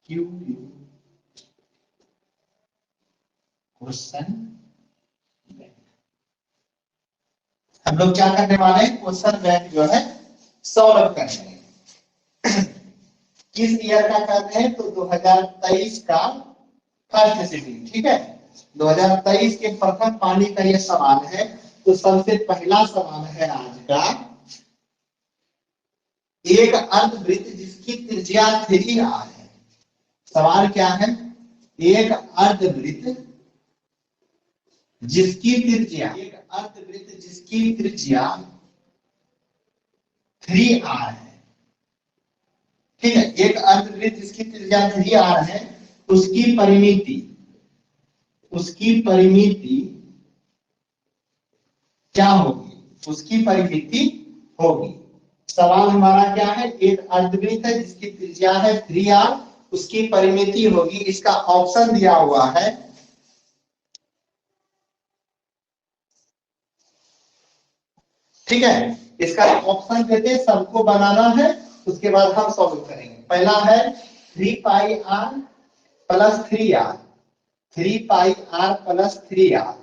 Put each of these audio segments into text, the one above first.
Q U question bank. हम लोग क्या करने वाले हैं, क्वेश्चन बैंक जो है सॉल्व करने हैं। किस ईयर का कर रहे हैं, तो 2023 का फर्स्ट सिटिंग, ठीक है। 2023 के प्रथम पानी का यह सवाल है। तो सबसे पहला सवाल है आज का, एक अर्धवृत्त जिसकी त्रिज्या 3r है। सवाल क्या है, एक अर्धवृत्त जिसकी त्रिज्या 3r है, ठीक है। एक अर्धवृत्त जिसकी त्रिज्या 3r है, उसकी परिमिति क्या होगी, उसकी परिमिति होगी। सवाल हमारा क्या है, एक अर्धवृत्त है जिसकी त्रिज्या है 3r, उसकी परिमिति होगी। इसका ऑप्शन दिया हुआ है, ठीक है। इसका ऑप्शन देते हैं, सबको बनाना है, उसके बाद हम सॉल्व करेंगे। पहला है 3πr plus 3r, 3πr plus 3r।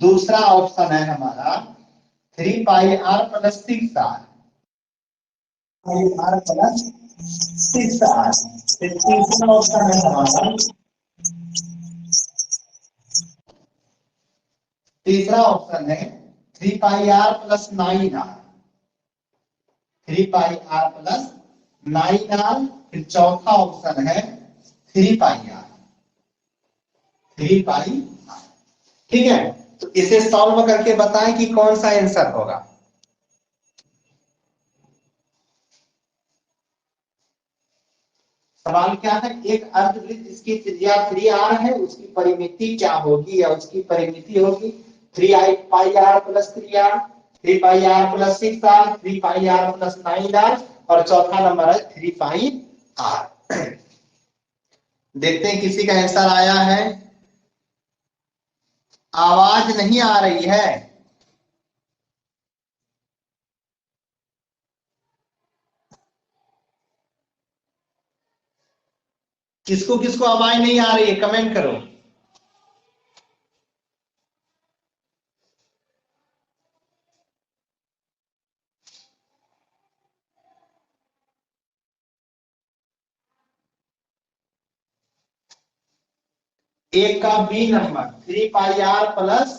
दूसरा ऑप्शन है हमारा 3πr plus 6r, r plus 6r। तीसरा ऑप्शन है हमारा, तीसरा ऑप्शन है 3πr plus 9r, 3πr plus 9r। फिर चौथा ऑप्शन है 3πr, 3πr, ठीक है। तो इसे सॉल्व करके बताएं कि कौन सा आंसर होगा। सवाल क्या है, एक अर्धवृत्त जिसकी त्रिज्या 3r है, उसकी परिमिति क्या होगी, या उसकी परिमिति होगी 3πr plus 3r, 3πr plus 6r, 3πr plus 9r, और चौथा नंबर है 3πr। देखते हैं किसी का आंसर आया है। आवाज नहीं आ रही है। किसको किसको आवाज नहीं आ रही है, कमेंट करो। एक का B number 3πr plus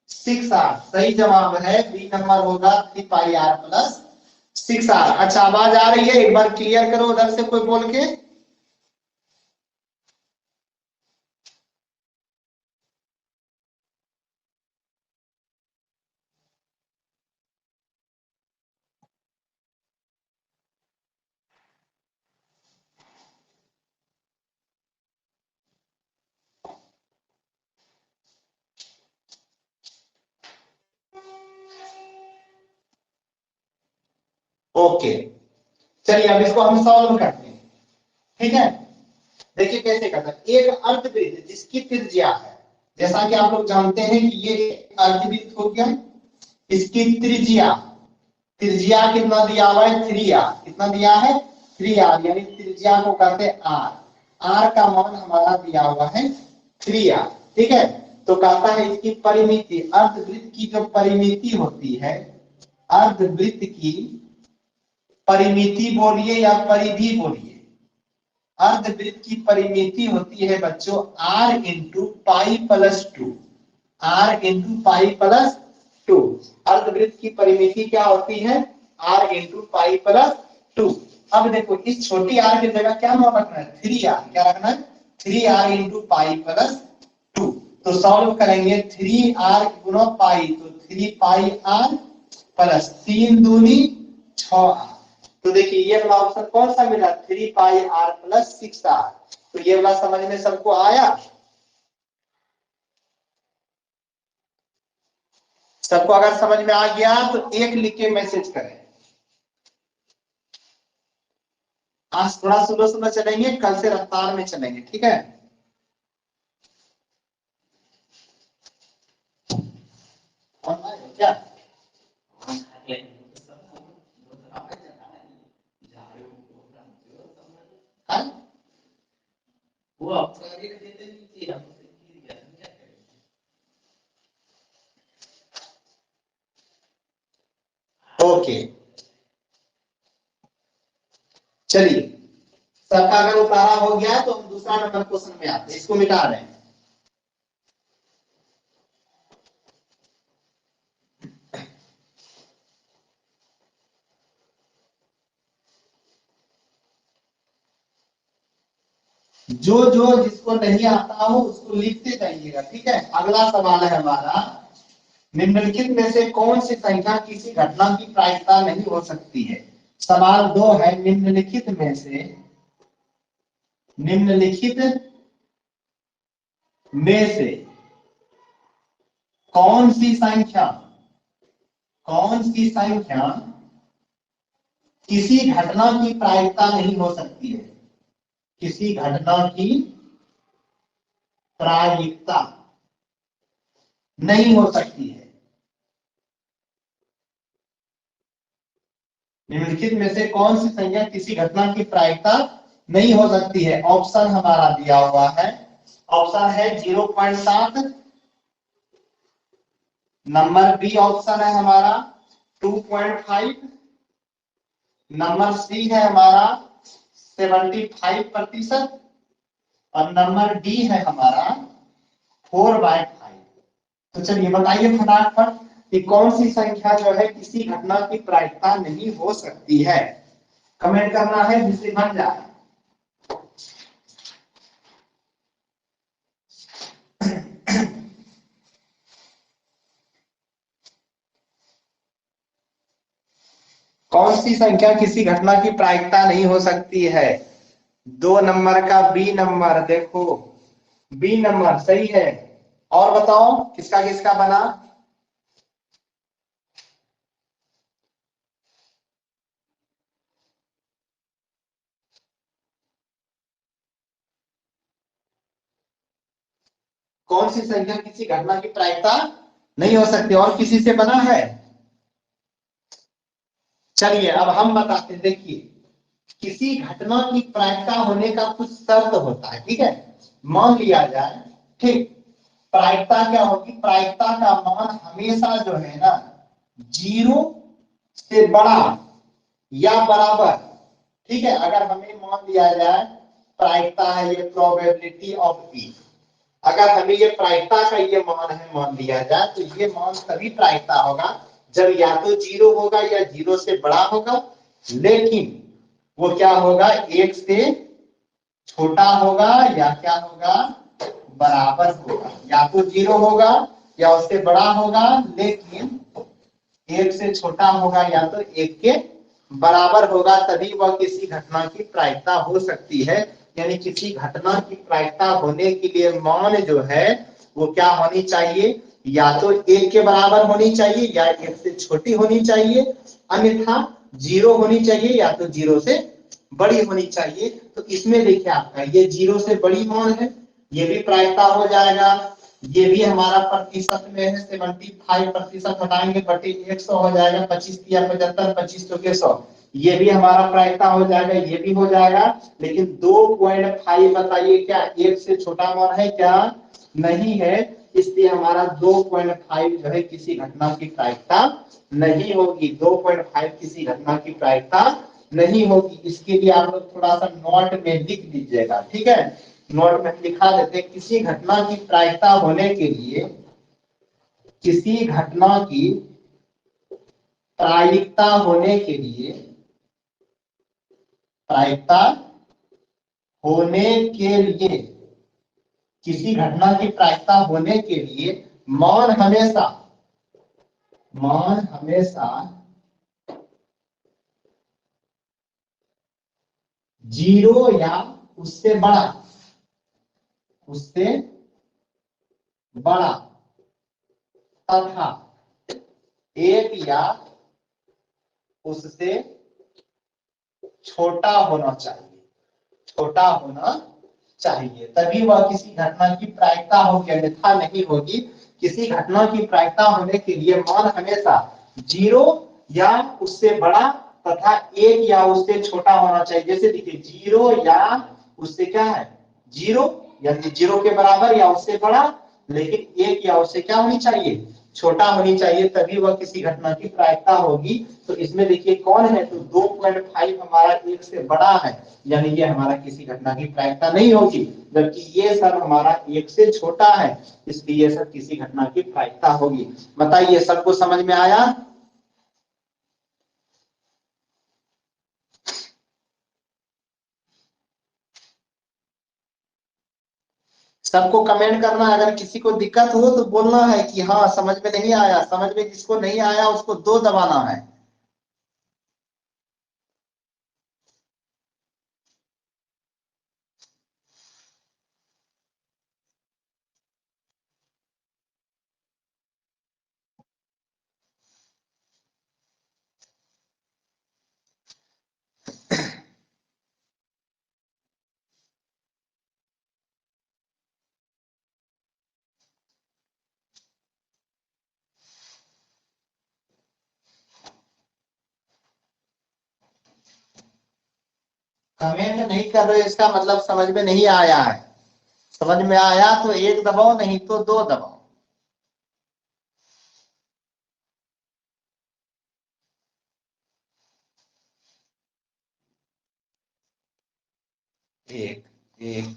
6r, सही जवाब है बी नंबर होगा 3πr प्लस 6r। अच्छा, आवाज आ रही है, एक बार क्लियर करो उधर से कोई बोल के। ओके, चलिए अब इसको हम सॉल्व करते हैं, ठीक है। देखिए कैसे करते हैं। एक अर्धवृत्त जिसकी त्रिज्या है, जैसा कि आप लोग जानते हैं कि ये अर्धवृत्त हो गया, इसकी त्रिज्या, त्रिज्या कितना दिया हुआ है 3r, कितना दिया है 3r, यानी त्रिज्या को कहते हैं r, r का मान हमारा दिया हुआ है 3r, ठीक है। तो कहता है इसकी परिमिति, अर्धवृत्त की जो परिमिति होती है, अर्धवृत्त की परिमिति बोलिए या परिधि बोलिए, अर्धवृत्त की परिमिति होती है बच्चों r into pi plus 2, r into pi plus 2। अर्धवृत्त की परिमिति क्या होती है, r इंटू पाई प्लस 2। अब देखो इस छोटी r की जगह क्या मान रखना है 3r, क्या रखना है 3r इंटू पाई प्लस 2। तो सॉल्व करेंगे 3r गुना पाई, तो 3πr प्लस 3 दूनी 6r। तो देखिए ये वाला ऑप्शन कौन सा मिला 3πr प्लस 6r। तो ये वाला समझ में सबको आया, सबको अगर समझ में आ गया तो एक लिख के मैसेज करें। आज थोड़ा स्लो स्लो चलेंगे, कल से रफ्तार में चलेंगे, ठीक है। क्या वो आप कार्य देते नहीं थी, हम उसे क्या करें। ओके चलिए, सबका अगर उतारा हो गया तो हम दूसरा नंबर क्वेश्चन में आते हैं, इसको मिटा रहे हैं। जो जो जिसको नहीं आता हो उसको लिखते जाइएगा, ठीक है। अगला सवाल है हमारा, निम्नलिखित में से कौन सी संख्या किसी घटना की प्रायिकता नहीं हो सकती है। सवाल 2 है, निम्नलिखित में से कौन सी संख्या किसी घटना की प्रायिकता नहीं हो सकती है। किसी घटना की प्रायिकता नहीं हो सकती है। निम्नलिखित में से कौन सी संख्या किसी घटना की प्रायिकता नहीं हो सकती है। ऑप्शन हमारा दिया हुआ है, ऑप्शन है 0.7, नंबर बी ऑप्शन है हमारा 2.5, नंबर सी है हमारा 75% और नंबर डी है हमारा 4/5। तो चलिए बताइए फटाफट कि कौन सी संख्या जो है किसी घटना की प्रायिकता नहीं हो सकती है। कमेंट करना है जिससे बन जाए। कौन सी संख्या किसी घटना की प्रायिकता नहीं हो सकती है। 2 नंबर का बी नंबर, देखो बी नंबर सही है। और बताओ किसका किसका बना। कौन सी संख्या किसी घटना की प्रायिकता नहीं हो सकती, और किसी से बना है। चलिए अब हम बताते हैं, देखिए किसी घटना की प्रायिकता होने का कुछ शर्त होता है, ठीक है। मान लिया जाए, ठीक, प्रायिकता क्या होगी, प्रायिकता का मान हमेशा जो है ना 0 से बड़ा या बराबर, ठीक है। अगर हमें मान लिया जाए प्रायिकता है ये प्रोबेबिलिटी ऑफ पी, अगर हमें ये प्रायिकता का ये मान है मान लिया जाए, तो ये मान तभी प्रायिकता होगा जब या तो 0 होगा या 0 से बड़ा होगा, लेकिन वो क्या होगा 1 से छोटा होगा या क्या होगा बराबर होगा। या तो 0 होगा या उससे बड़ा होगा, लेकिन 1 से छोटा होगा या तो 1 के बराबर होगा, तभी वह किसी घटना की प्रायिकता हो सकती है। यानी किसी घटना की प्रायिकता होने के लिए मान जो है वो क्या होनी चाहिए, या तो 1 के बराबर होनी चाहिए या 1 से छोटी होनी चाहिए, अन्यथा 0 होनी चाहिए या तो 0 से बड़ी होनी चाहिए। तो इसमें देखिए आपका ये 0 से बड़ी मान है, ये भी प्रायिकता हो जाएगा। ये भी हमारा प्रतिशत में है, 75% हटाएंगे बटे 100 हो जाएगा, 25 या 75, 25 तो 100, ये भी हमारा प्रायिकता हो जाएगा, ये भी हो जाएगा। लेकिन 2.5 बताइए क्या 1 से छोटा मान है क्या, नहीं है। इसलिए हमारा 2.5 जो है किसी घटना की प्रायिकता नहीं होगी। 2.5 किसी घटना की प्रायिकता नहीं होगी। इसके लिए आप लोग थोड़ा सा नोट में लिख लीजिएगा, ठीक है। नोट में लिखा देते हैं, किसी घटना की प्रायिकता होने के लिए, किसी घटना की प्रायिकता होने के लिए, प्रायिकता होने के लिए, किसी घटना की प्रायिकता होने के लिए मान हमेशा 0 या उससे बड़ा तथा 1 या उससे छोटा होना चाहिए, तभी वह किसी घटना की प्रायिकता होगी, अन्यथा नहीं होगी। किसी घटना की प्रायिकता होने के लिए मान हमेशा 0 या उससे बड़ा तथा 1 या उससे छोटा होना चाहिए। जैसे देखिए 0 या उससे क्या है जीरो, यानी जीरो के बराबर या उससे बड़ा, लेकिन एक या उससे क्या होनी चाहिए, छोटा होनी चाहिए, तभी वह किसी घटना की प्रायिकता होगी। तो इसमें देखिए कौन है, तो 2.5 हमारा एक से बड़ा है, यानी ये हमारा किसी घटना की प्रायिकता नहीं होगी, जबकि ये सब हमारा एक से छोटा है, इसलिए ये सब किसी घटना की प्रायिकता होगी। बताइए सबको समझ में आया? सबको कमेंट करना है, अगर किसी को दिक्कत हो तो बोलना है कि हाँ समझ में नहीं आया, समझ में जिसको नहीं आया उसको 2 दबाना है। कमेंट नहीं कर रहे इसका मतलब समझ में नहीं आया है। समझ में आया तो एक दबाओ, नहीं तो 2 दबाओ। एक एक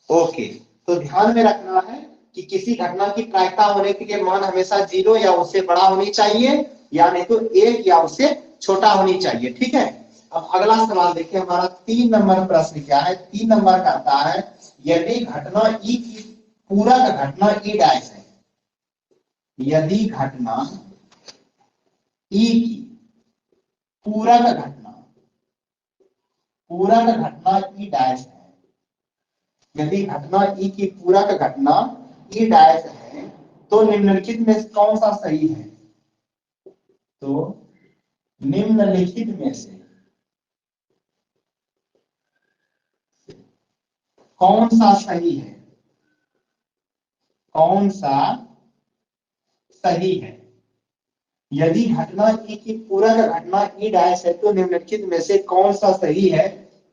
ओके। तो ध्यान में रखना है कि किसी घटना की प्रायिकता होने के लिए मान हमेशा जीरो या उससे बड़ा होनी चाहिए, या नहीं तो एक या उससे छोटा होनी चाहिए। ठीक है, अब अगला सवाल देखिए, हमारा 3 नंबर प्रश्न क्या है। 3 नंबर कहता है यदि घटना ई की पूरा का घटना ई डैश है, यदि घटना ई की पूरा का घटना ई डैश है, यदि घटना ई की पूरा का घटना ई डैश है, तो निम्नलिखित में से कौन सा सही है। तो निम्नलिखित में से कौन सा सही है, कौन सा सही है। यदि घटना ई की पूरा का घटना ई डैश है, तो निम्नलिखित में से कौन सा सही है।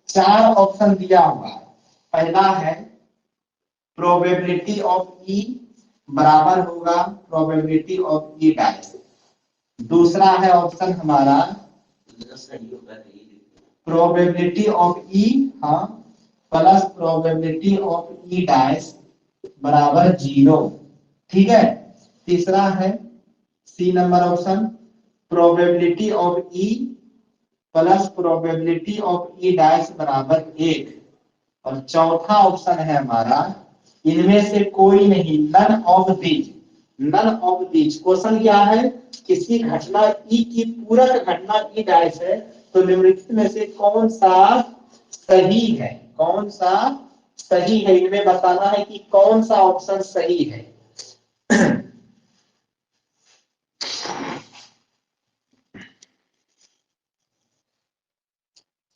4 ऑप्शन दिया हुआ है। पहला है प्रोबेबिलिटी ऑफ ई बराबर होगा प्रोबेबिलिटी ऑफ ई डैश। दूसरा है ऑप्शन हमारा सही होगा नहीं। प्रोबेबिलिटी ऑफ ई, हाँ, plus probability of E dash बराबर 0। ठीक है, तीसरा है C number option, probability of E plus probability of E dash बराबर 1। और चौथा ऑप्शन है हमारा इनमें से कोई नहीं, none of these. None of these question क्या है, किसी घटना ई की पूरक घटना ई डैश है, तो निम्नलिखित में से कौन सा सही है, कौन सा सही है, इनमें बताना है कि कौन सा ऑप्शन सही है।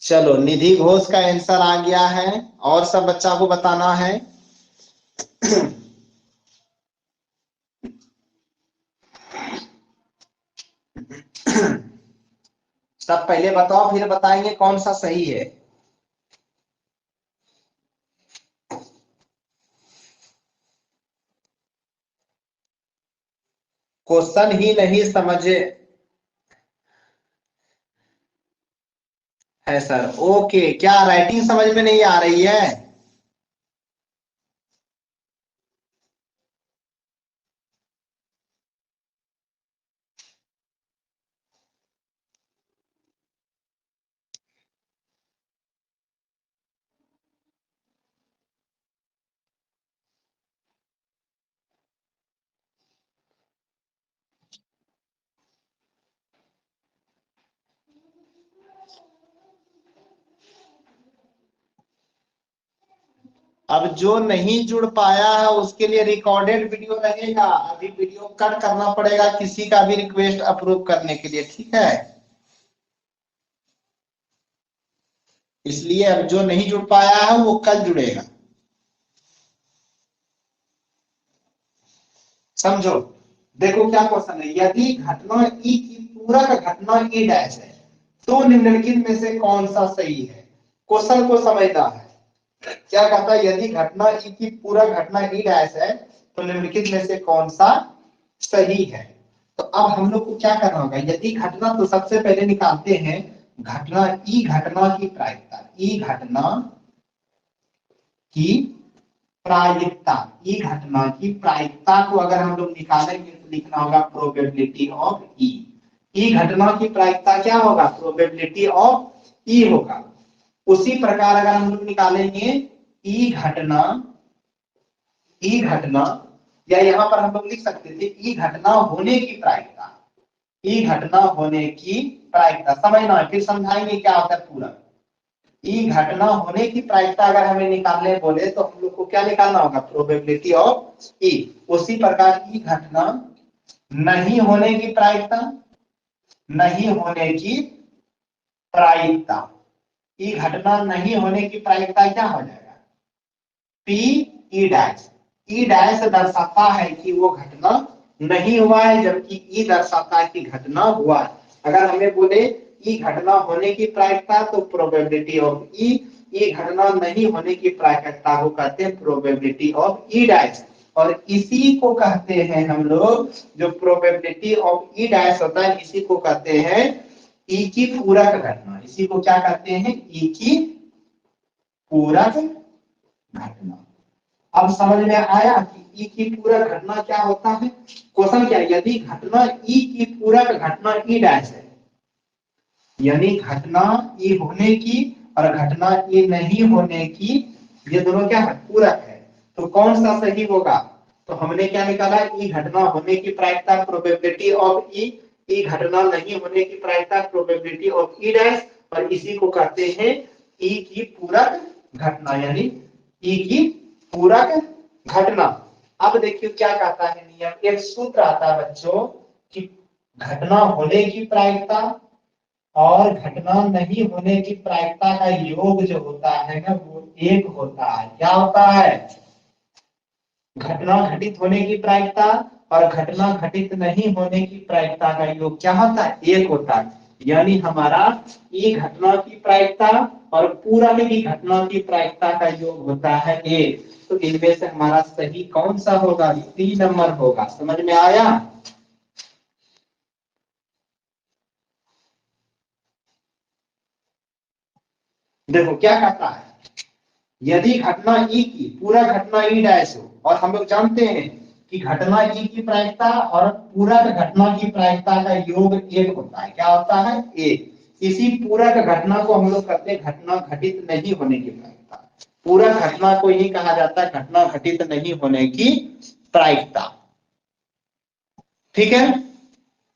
चलो निधि घोष का आंसर आ गया है, और सब बच्चा को बताना है। सब पहले बताओ फिर बताएंगे कौन सा सही है। क्वेश्चन ही नहीं समझे है सर, ओके, क्या राइटिंग समझ में नहीं आ रही है। अब जो नहीं जुड़ पाया है उसके लिए रिकॉर्डेड वीडियो रहेगा, अभी वीडियो कट करना पड़ेगा किसी का भी रिक्वेस्ट अप्रूव करने के लिए। ठीक है, इसलिए अब जो नहीं जुड़ पाया है वो कल जुड़ेगा। समझो, देखो क्या क्वेश्चन है, यदि घटना ई की पूरा का घटना ई डैश है, तो निम्नलिखित में से कौन सा सही है? क्वेश्चन को समझना है। क्या कहता है? यदि घटना ई की पूरा घटना ई डैश है तो निम्नलिखित में से कौन सा सही है? तो अब हम लोग को क्या करना होगा? यदि घटना, तो सबसे पहले निकालते हैं घटना ई घटना की प्रायिकता। ई घटना की प्रायिकता, ई घटना की प्रायिकता को अगर हम लोग निकालेंगे तो लिखना होगा प्रोबेबिलिटी ऑफ ई। ई घटना की प्रायिकता क्या होगा? प्रोबेबिलिटी ऑफ ई होगा। उसी प्रकार अगर हम लोग निकालेंगे ई घटना, ई घटना, या यहां पर हम लोग लिख सकते थे ई घटना होने की प्रायिकता। ई घटना होने की प्रायिकता समझना है, फिर समझाएंगे क्या होता है पूरा। ई घटना होने की प्रायिकता अगर हमें निकालने बोले तो हम लोग को क्या निकालना होगा? प्रोबेबिलिटी ऑफ ई। उसी प्रकार ई घटना नहीं होने की प्रायिकता, नहीं होने की प्रायिकता, ई घटना नहीं होने की प्रायिकता क्या हो जाएगा? P E dash. ई डैश दर्शाता है कि वो घटना नहीं हुआ है, जबकि ई दर्शाता है कि घटना हुआ है। अगर हमें बोले ई घटना होने की प्रायिकता तो प्रोबेबिलिटी ऑफ ई, ई घटना नहीं होने की प्रायिकता को कहते हैं प्रोबेबिलिटी ऑफ ई डैश। और इसी को कहते हैं हम लोग, जो प्रोबेबिलिटी ऑफ ई डैश होता है इसी को कहते हैं ई की पूरक घटना। इसी को क्या कहते हैं? ई की पूरक घटना। अब समझ में आया कि ई की पूरक घटना क्या होता है? क्वेश्चन क्या है? यदि घटना ई की पूरक घटना ई डैश है, यानी घटना ई होने की और घटना ई नहीं होने की, ये दोनों क्या है? पूरक है। तो कौन सा सही होगा? तो हमने क्या निकाला? ई घटना होने की प्रायिकता प्रोबेबिलिटी ऑफ ई, ई घटना नहीं होने की प्रायिकता प्रोबेबिलिटी ऑफ ई डैश, और इसी को कहते हैं ई की पूरक घटना, यानी ई की पूरक घटना। अब देखिए क्या कहता है नियम। एक सूत्र आता है बच्चों कि घटना होने की प्रायिकता और घटना नहीं होने की प्रायिकता का योग जो होता है ना, वो एक होता है। क्या होता है? घटना घटित होने की प्रायिकता और घटना घटित नहीं होने की प्रायिकता का योग क्या होता है? एक होता है। यानी हमारा ई घटना की प्रायिकता और पूरा की घटना की प्रायिकता का योग होता है एक। तो इनमें से हमारा सही कौन सा होगा? 3 नंबर होगा। समझ में आया? देखो क्या कहता है, यदि घटना ई की पूरा घटना ई डैश हो, और हम लोग जानते हैं कि घटना ई की प्रायिकता और पूरा घटना की प्रायिकता का योग एक होता है। क्या होता है? एक। इसी पूरा घटना को हम लोग कहते हैं घटना घटित नहीं होने की प्रायिकता। पूरा घटना को ही कहा जाता है घटना घटित नहीं होने की प्रायिकता। ठीक है?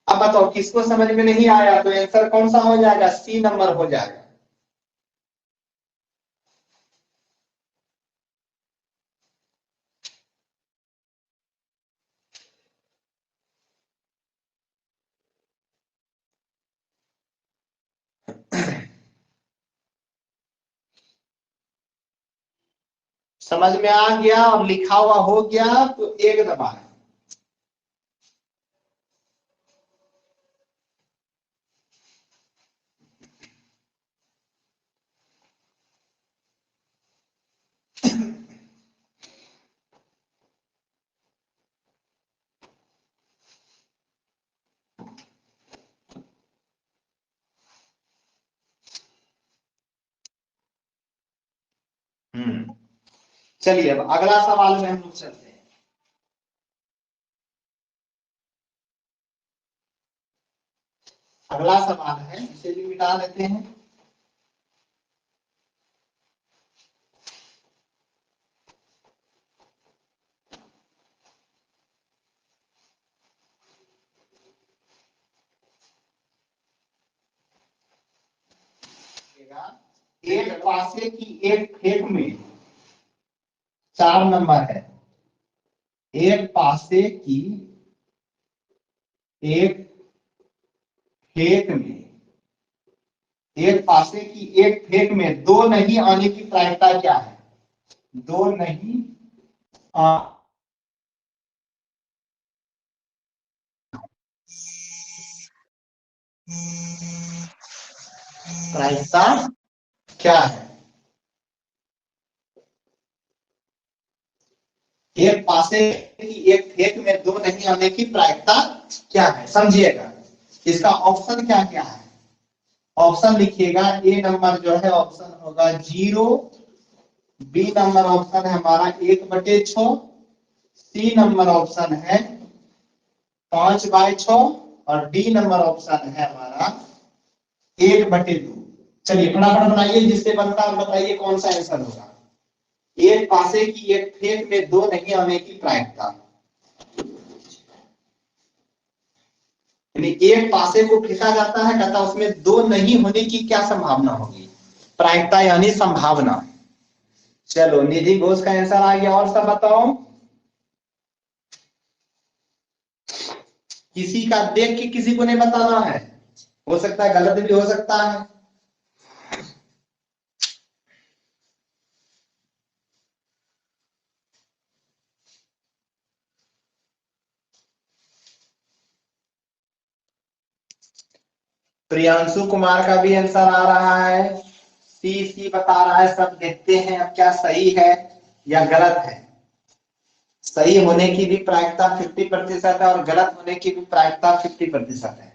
अब बताओ किसको समझ में नहीं आया? तो आंसर कौन सा हो जाएगा? सी नंबर हो जाएगा। समझ में आ गया और लिखा हुआ हो गया तो एक दबाएं। चलिए अब अगला सवाल में हम लोग चलते हैं। अगला सवाल है, इसे भी मिटा देते हैं। एक पासे की एक फेक में 4 नंबर है। एक पासे की एक फेक में, एक पासे की एक फेक में दो नहीं आने की प्रायिकता क्या है? दो नहीं आ, प्रायिकता क्या है? एक पासे की एक फेक में दो नहीं आने की प्रायिकता क्या है, समझिएगा। इसका ऑप्शन क्या क्या है, ऑप्शन लिखिएगा। ए नंबर जो है ऑप्शन होगा 0, बी नंबर ऑप्शन है हमारा 1/6, सी नंबर ऑप्शन है 5/6 और डी नंबर ऑप्शन है हमारा 1/2। चलिए फटाफट बनाइए, जिससे बनता है बताइए कौन सा आंसर होगा। एक पासे की एक फेक में दो नहीं आने की प्रायिकता, यानी एक पासे को फेंका जाता है, कहता उसमें दो नहीं होने की क्या संभावना होगी, प्रायिकता यानी संभावना। चलो निधि घोष का आंसर आ गया, और सब बताओ। किसी का देख के किसी को नहीं बताना है, हो सकता है गलत भी हो सकता है। प्रियांशु कुमार का भी आंसर आ रहा है, सी बता रहा है। सब देखते हैं अब क्या सही है या गलत है। सही होने की भी प्रायिकता 50% है और गलत होने की भी प्रायिकता 50% है।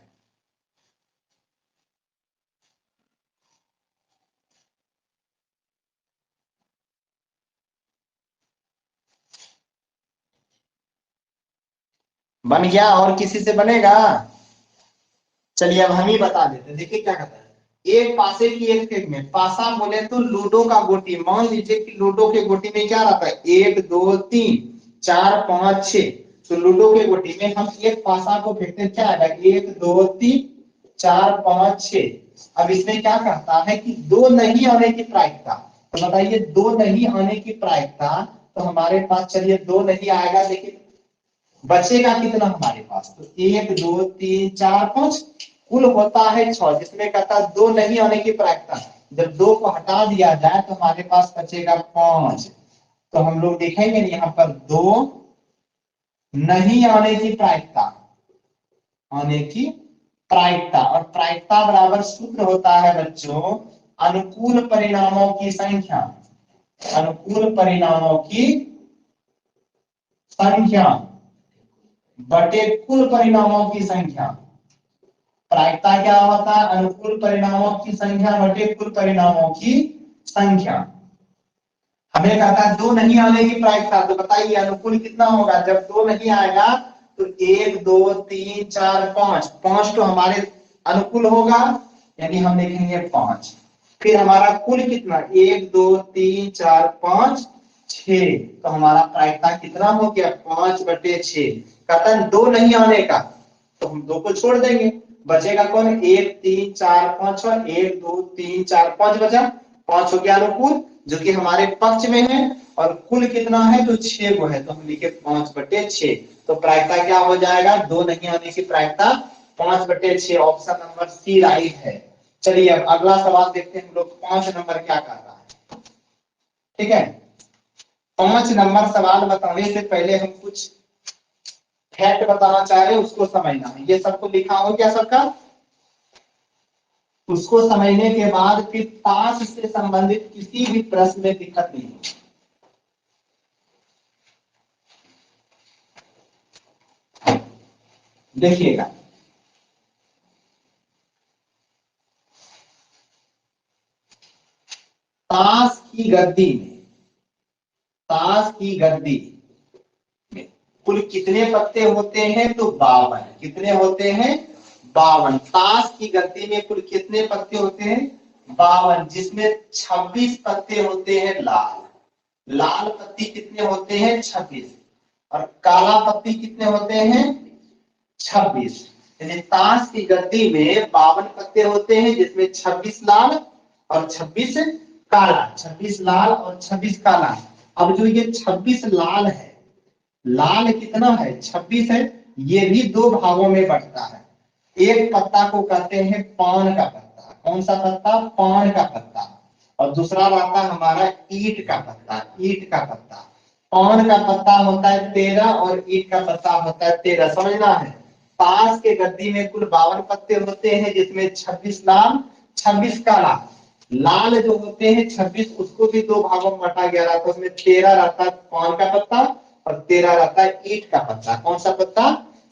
बन गया, और किसी से बनेगा? चलिए अब हम ही बता देते हैं। देखिए क्या कहता है, एक पासे की एक फेक में, पासा बोले तो लूडो का गोटी। मान लीजिए कि लूडो के गोटी में क्या रहता है, 1 2 3 4 5 6। तो लूडो के गोटी में हम एक पासा को फेंकते हैं, क्या आएगा 1 2 3 4 5 6। अब इसमें क्या कहता है कि दो नहीं आने की प्रायिकता। तो बताइए दो नहीं आने की प्रायिकता, तो हमारे पास चलिए दो नहीं आएगा, लेकिन बचेगा कितना हमारे पास, तो 1 2 3 4 5 कुल होता है 6, जिसमें कहता दो नहीं आने की प्रायिकता। जब दो को हटा दिया जाए तो हमारे पास बचेगा 5। तो हम लोग देखेंगे यहाँ पर दो नहीं आने की प्रायिकता, आने की प्रायिकता, और प्रायिकता बराबर सूत्र होता है बच्चों अनुकूल परिणामों की संख्या, अनुकूल परिणामों की संख्या बटे कुल परिणामों की संख्या। प्रायिकता क्या होता है, अनुकूल परिणामों की संख्या बटे कुल परिणामों की संख्या। हमें कहता है दो नहीं आने की प्रायिकता, तो बताइए अनुकूल कितना होगा। जब दो नहीं आएगा तो 1 2 3 4 5, 5 तो हमारे अनुकूल होगा, यानी हम लिखेंगे 5। फिर हमारा कुल कितना, 1 2 3 4 5 6। तो हमारा प्रायिकता कितना हो गया, 5/6। कहता है दो नहीं आने का, तो हम दो को छोड़ देंगे, बचेगा कौन, 1 3 4 5 और 1 2 3 4 5 बचा। 5 हो गया अनुकूल, जो कि हमारे पक्ष में है, और कुल कितना है तो 6 को है, तो हम लिखे 5/6। तो प्रायिकता क्या हो जाएगा, दो नहीं आने की प्रायिकता 5/6। ऑप्शन नंबर सी राइट है। चलिए अब अगला सवाल देखते हैं हम लोग 5 नंबर क्या कर रहा है। ठीक है, 5 नंबर सवाल बताने से पहले हम कुछ फैक्ट बताना चाह रहे हैं, उसको समझना है। ये सबको लिखा हो गया सबका, उसको समझने के बाद फिर ताश से संबंधित किसी भी प्रश्न में दिक्कत नहीं होगी। देखिएगा, ताश की गद्दी में, ताश की गद्दी में कुल कितने पत्ते होते हैं, तो 52। कितने होते हैं, 52। ताश की गद्दी में कुल कितने पत्ते होते हैं, 52, जिसमें 26 पत्ते होते हैं लाल। लाल पत्ती कितने होते हैं, 26, और काला पत्ती कितने होते हैं, 26। यानी ताश की गद्दी में 52 पत्ते होते हैं, जिसमें 26 लाल और 26 काला, 26 लाल और 26 काला। अब जो ये 26 लाल है, लाल कितना है, 26 है, ये भी दो भागों में बंटता है। एक पत्ता को कहते हैं पान का पत्ता, कौन सा पत्ता, पान का पत्ता, और दूसरा रहता है हमारा ईंट का पत्ता, ईंट का पत्ता। पान का पत्ता होता है 13 और ईंट का पत्ता होता है 13, समझना है। ताश के गद्दी में कुल 52 पत्ते होते हैं, जिसमें 26 लाल 26 काला। लाल जो होते हैं 26, उसको भी दो भागों में बांटा गया रहता है। उसमें 13 रहता है पान का पत्ता और 13 रहता है ईंट का पत्ता। कौन सा पत्ता?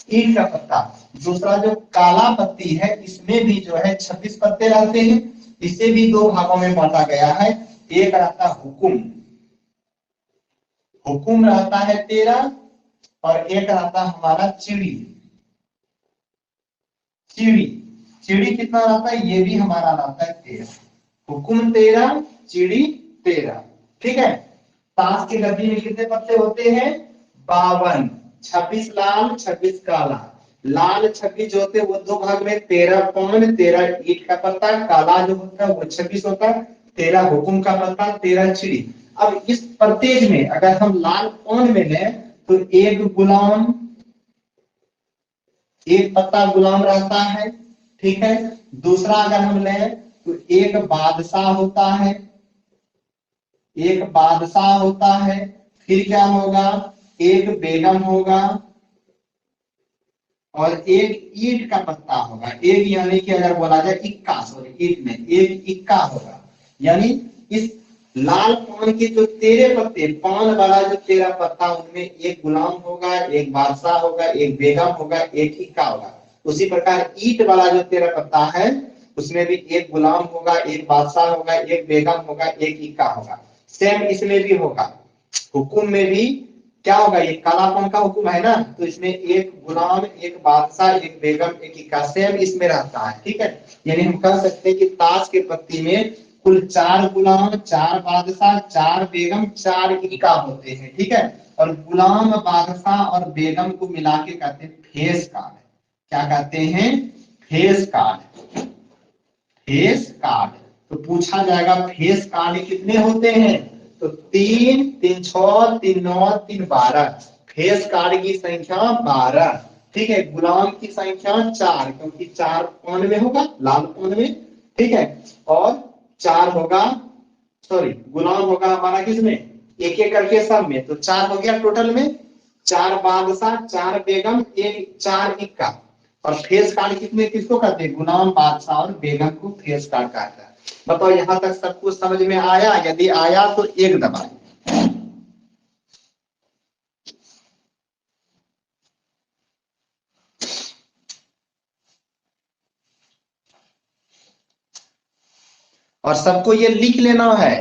ईंट का पत्ता। दूसरा जो काला पत्ती है, इसमें भी जो है 26 पत्ते रहते हैं। इसे भी दो भागों में बांटा गया है। एक रहता है हुकुम, हुकुम रहता है 13, और एक रहता है हमारा चिड़ी। चिड़ी, चिड़ी कितना रहता है? ये भी हमारा रहता है 13। हुकुम 13, चिड़ी 13। ठीक है। ताश की गद्दी में कितने पत्ते होते हैं? 52। 26 लाल, 26 काला। लाल 26 जो होते हैं वो दो भाग में, 13 पान, 13 ईंट का पत्ता। काला जो होता है वो 26 होता है, 13 हुकुम का पत्ता, 13 चिड़ी। अब इस प्रत्येक में अगर हम लाल पान में लें तो एक गुलाम, एक पत्ता गुलाम रहता है। ठीक है। दूसरा अगर हम लें तो एक बादशाह होता है, एक बादशाह होता है। फिर क्या होगा? एक बेगम होगा और एक ईंट का पत्ता होगा। एक यानी कि अगर बोला जाए इक्का, सॉरी ईंट में एक इक्का होगा। यानी इस लाल पान के जो 13 पत्ते, पान वाला जो 13 पत्ता, उनमें एक गुलाम होगा, एक बादशाह होगा, एक बेगम होगा, एक इक्का होगा। उसी प्रकार ईंट वाला जो 13 पत्ता है, उसमें भी एक गुलाम होगा, एक बादशाह होगा, एक बेगम होगा, एक इक्का होगा। सेम इसमें भी होगा। हुकुम में भी क्या होगा? ये कालापन का हुक्म है ना, तो इसमें एक गुलाम, एक बादशाह, एक बेगम, एक इक्का, सेम इसमें रहता है। ठीक है। यानी हम कह सकते हैं कि ताश के पत्ती में कुल 4 गुलाम, 4 बादशाह, 4 बेगम, 4 इक्का होते हैं। ठीक है। और गुलाम, बादशाह और बेगम को मिला के कहते हैं फेस कार्ड। क्या कहते हैं? Face card. Face card. तो पूछा जाएगा फेस कार्ड कितने होते हैं? तो 3, 3 6, 3 9, 3 12। फेस कार्ड की संख्या 12। ठीक है। गुलाम की संख्या 4, क्योंकि 4 पान में होगा, लाल पान में। ठीक है। और 4 होगा, सॉरी गुलाम होगा हमारा किसमें? एक एक करके सब में, तो 4 हो गया टोटल में। 4 बादशाह, 4 बेगम, एक 4 इक्का। और फेस कार्ड कितने किसको कहते हैं? गुलाम, बादशाह और बेगम को फेस कार्ड कहता है। बताओ यहां तक सब कुछ समझ में आया? यदि आया तो एक दबाए। और सबको ये लिख लेना है।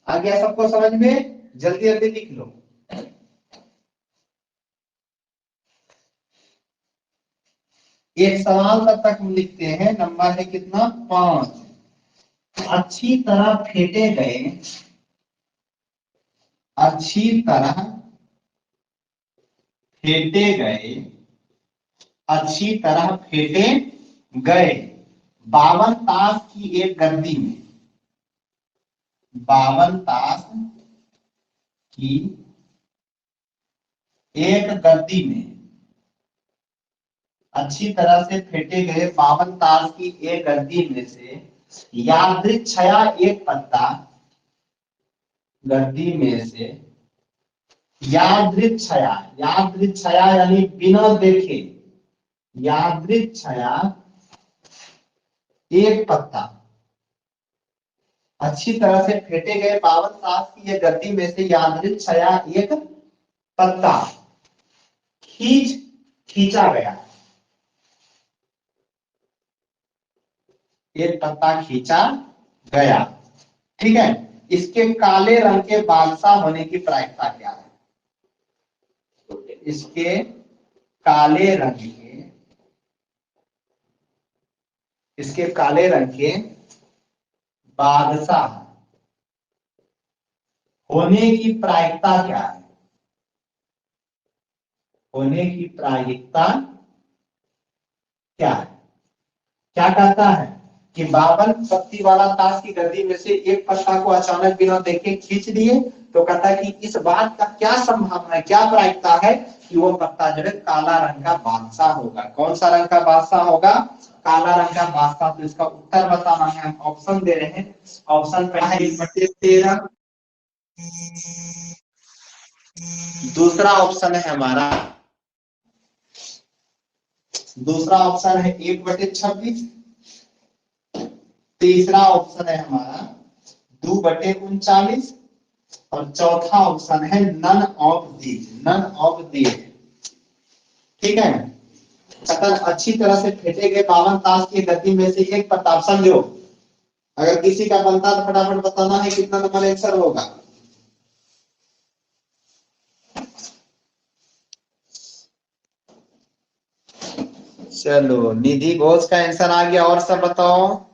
आ गया सबको समझ में? जल्दी जल्दी लिख लो। एक सवाल तब तक हम लिखते हैं। नंबर है कितना? 5। अच्छी तरह फेंटे गए, अच्छी तरह फेंटे गए, अच्छी तरह फेंटे गए 52 ताश की एक गद्दी में। 52 ताश की एक गद्दी में, अच्छी तरह से फेंटे गए 52 ताश की एक गद्दी में से यादृच्छया एक पत्ता, गद्दी में से यादृच्छया, यादृच्छया यानी बिना देखे, यादृच्छया एक पत्ता, अच्छी तरह से फेंटे गए 52 ताश की एक गद्दी में से यादृच्छया एक पत्ता खींचा गया। एक पत्ता खींचा गया। ठीक है। इसके काले रंग के बादशाह होने की प्रायिकता क्या है? तो इसके काले रंग के, इसके काले रंग के बादशाह होने की प्रायिकता क्या है? होने की प्रायिकता क्या है? क्या कहता है कि 52 पत्ती वाला ताश की गद्दी में से एक पत्ता को अचानक बिना देखे खींच दिए तो कहता है कि इस बात का क्या संभावना है, क्या प्रायिकता है कि वो पत्ता जो है काला रंग का बादशाह होगा। कौन सा रंग का बादशाह होगा? काला रंग का बादशाह। तो इसका उत्तर बताना है, हम ऑप्शन दे रहे हैं। ऑप्शन पहला है 1/13, दूसरा ऑप्शन है हमारा, दूसरा ऑप्शन है 1/26, तीसरा ऑप्शन है हमारा 2/39 और चौथा ऑप्शन है none of these, none of these. ठीक है, अगर अच्छी तरह से फेंटे गए 52 ताश की गति में से एक पत्ता समझो, अगर किसी का बनता तो फटाफट बताना है कितना नंबर आंसर होगा। चलो निधि घोष का आंसर आ गया, और सब बताओ।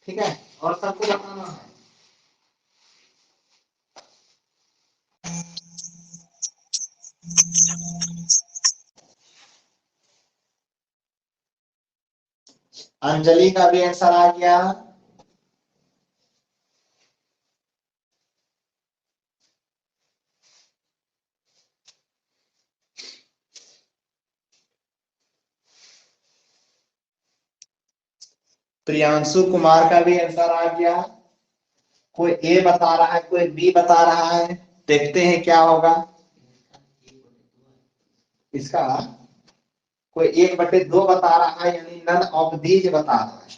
ठीक है, और सबको बताना है। अंजलि का भी आंसर आ गया। प्रियांशु कुमार का भी आंसर आ गया। कोई ए बता रहा है, कोई बी बता रहा है, देखते हैं क्या होगा इसका। कोई 1/2 बता रहा है, यानी नन ऑफ दीज बता रहा है।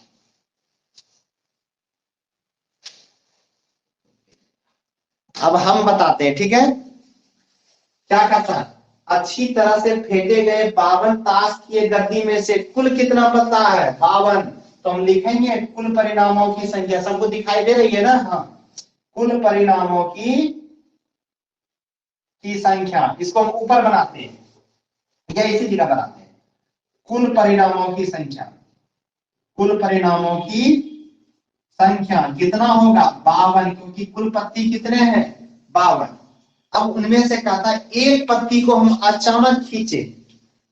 अब हम बताते हैं, ठीक है। क्या कहता है? अच्छी तरह से फेंटे गए 52 ताश की गद्दी में से कुल कितना पत्ता है? 52। तो हम लिखेंगे कुल परिणामों की संख्या, सबको दिखाई दे रही है ना? हाँ, कुल परिणामों की संख्या, इसको हम ऊपर बनाते हैं या इसी जगह बनाते हैं। कुल परिणामों की संख्या, कुल परिणामों की संख्या कितना होगा? 52, क्योंकि कुल पत्ती कितने हैं? 52। अब उनमें से कहता है एक पत्ती को हम अचानक खींचे,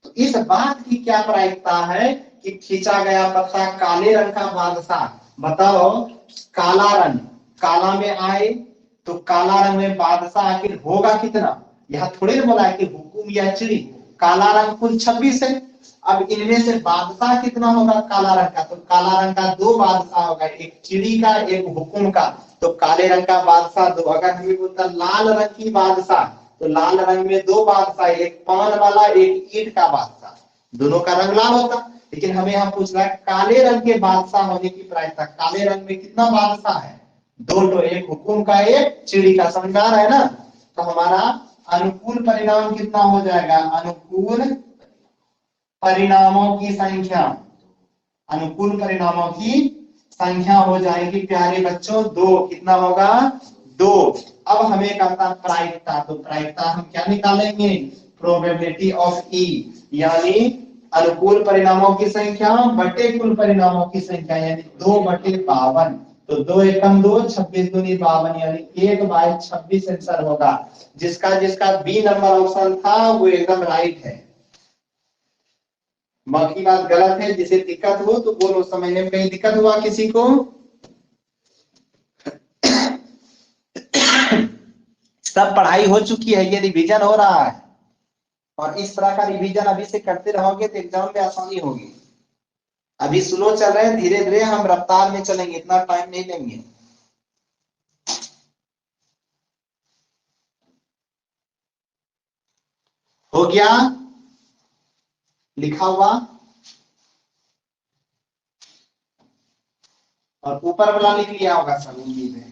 तो इस बात की क्या प्रायिकता है कि खींचा गया पत्ता काले रंग का बादशाह। बताओ, काला रंग, काला में आए तो काला रंग में बादशाह आखिर होगा कितना? यह थोड़ी ना बोला है कि हुकुम या चिड़ी। काला रंग कुल 26 है। अब इनमें से बादशाह कितना होगा काला रंग का? तो काला रंग का 2 बादशाह होगा, एक चिड़ी का, एक हुकुम का। तो काले रंग का बादशाह 2। अगर हमें बोलता लाल रंग की बादशाह, तो लाल रंग में 2 बादशाह, एक पान वाला, एक ईंट का बादशाह, दोनों का रंग लाल होता। लेकिन हमें यहाँ पूछ रहा है काले रंग के बादशाह होने की प्रायिकता। काले रंग में कितना बादशाह है? 2, तो एक हुकुम का, एक चिड़ी का। समझा रहा है ना? तो हमारा अनुकूल परिणाम कितना हो जाएगा? अनुकूल परिणामों की संख्या, अनुकूल परिणामों की संख्या हो जाएगी प्यारे बच्चों 2। कितना होगा? 2। अब हमें कहता प्रायिकता, तो प्रायिकता हम क्या निकालेंगे? प्रोबेबिलिटी ऑफ ई, यानी अनुकूल परिणामों की संख्या बटे कुल परिणामों की संख्या, यानी 2/52। तो 2 एकम 2, 26 दूनी 52, यानी 1/26 आंसर होगा। जिसका जिसका बी नंबर ऑप्शन था वो एकदम राइट है। बाकी बात गलत है, जिसे दिक्कत हो तो बोलो, समझने में कहीं दिक्कत हुआ किसी को? सब पढ़ाई हो चुकी है, ये रिवीजन हो रहा है, और इस तरह का रिवीजन अभी से करते रहोगे तो एग्जाम में आसानी होगी। अभी स्लो चल रहे हैं, धीरे धीरे हम रफ्तार में चलेंगे, इतना टाइम नहीं लेंगे। हो गया लिखा हुआ? और ऊपर वाला लिख लिया होगा सब, उम्मीद है।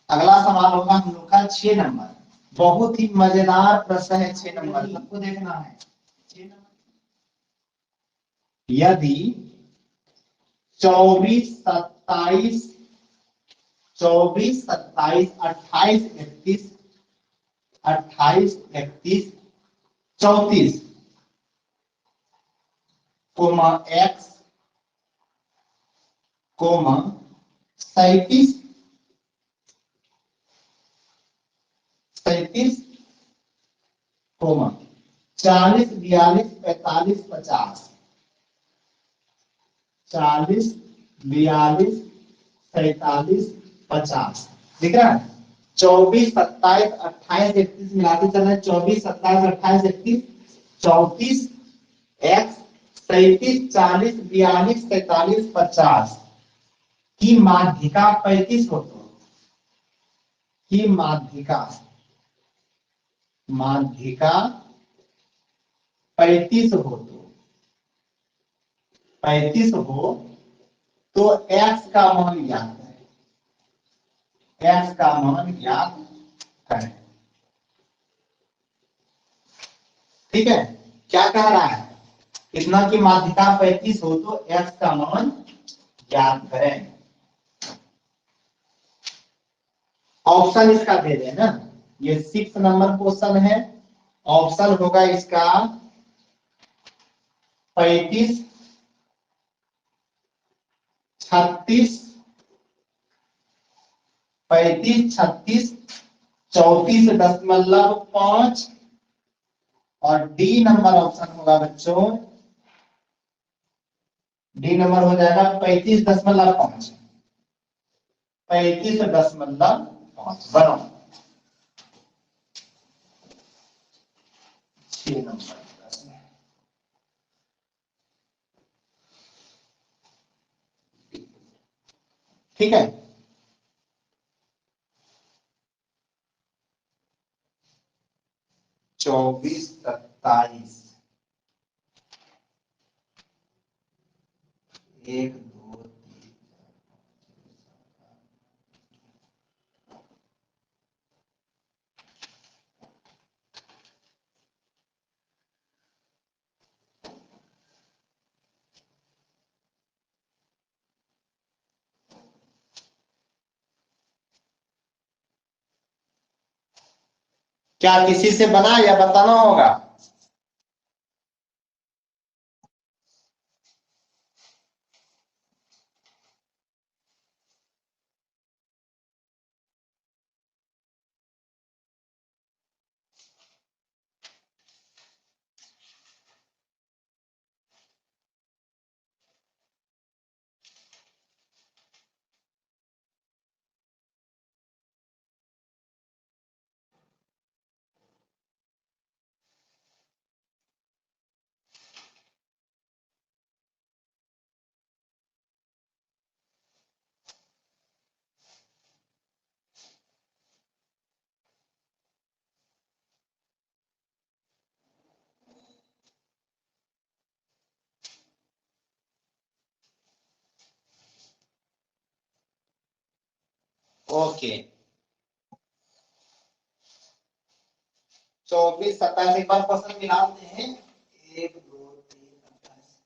अगला सवाल होगा हम लोग का 6 नंबर। बहुत ही मजेदार प्रश्न है 6 नंबर, सबको देखना है। 6 नंबर, यदि 24, 27, 24, 27, 28, 31, 28, 31, 34 कोमा एक्स कोमा 37 कोमा 40 42 45 50 40 42 47 50 दिख रहा है। 24 27 28 31 मिलाते चल रहे हैं। 24 27 28 31 34 एक्स 37 40 42 43 50 की माध्यिका 35 हो तो की माध्यिका 35 हो तो x का मान ज्ञात है। x का मान ज्ञात करें। ठीक है, क्या कह रहा है? इतना की माध्यिका 35 हो तो x का मान ज्ञात करें। ऑप्शन इसका दे दें ना, ये 6 नंबर क्वेश्चन है। ऑप्शन होगा इसका 35 36 36 34.5 और डी नंबर ऑप्शन होगा बच्चों, डी नंबर हो जाएगा 35.5 35.5 बनो 6 नंबर। ठीक है, चौबीस 27 1 2 3 क्या किसी से बना या बताना होगा? ओके, 24 27 एक बार क्वेश्चन मिलाते हैं। 1 2 3 27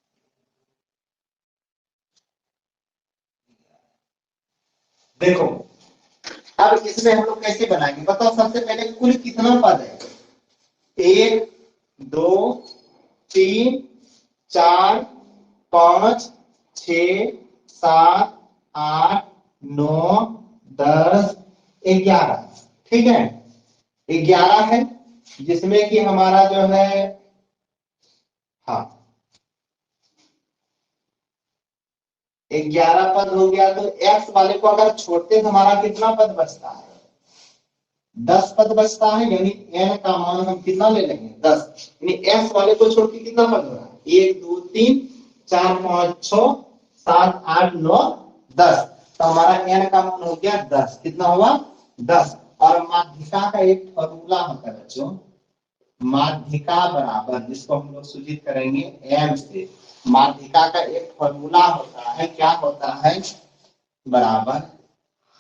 देखो, अब इसमें हम लोग कैसे बनाएंगे बताओ। सबसे पहले कुल कितना पद है? 1 2 3 4 5 6 7 8 9 10 11। ठीक है, 11 है, जिसमें कि हमारा जो है, हाँ 11 पद हो गया। तो एक्स वाले को अगर छोड़ते तो हमारा कितना पद बचता है? 10 पद बचता है। यानी एन का मान हम कितना ले लेंगे? 10। यानी एक्स वाले को छोड़ के कितना पद हो रहा है? 1 2 3 4 5 6 7 8 9 10। तो हमारा एन का मान हो गया 10। कितना हुआ? 10। और माध्यिका का एक फॉर्मूला होता है बच्चों, माध्यिका बराबर, जिसको हम लोग सूचित करेंगे एम से। माध्यिका का एक फॉर्मूला होता है, क्या होता है? बराबर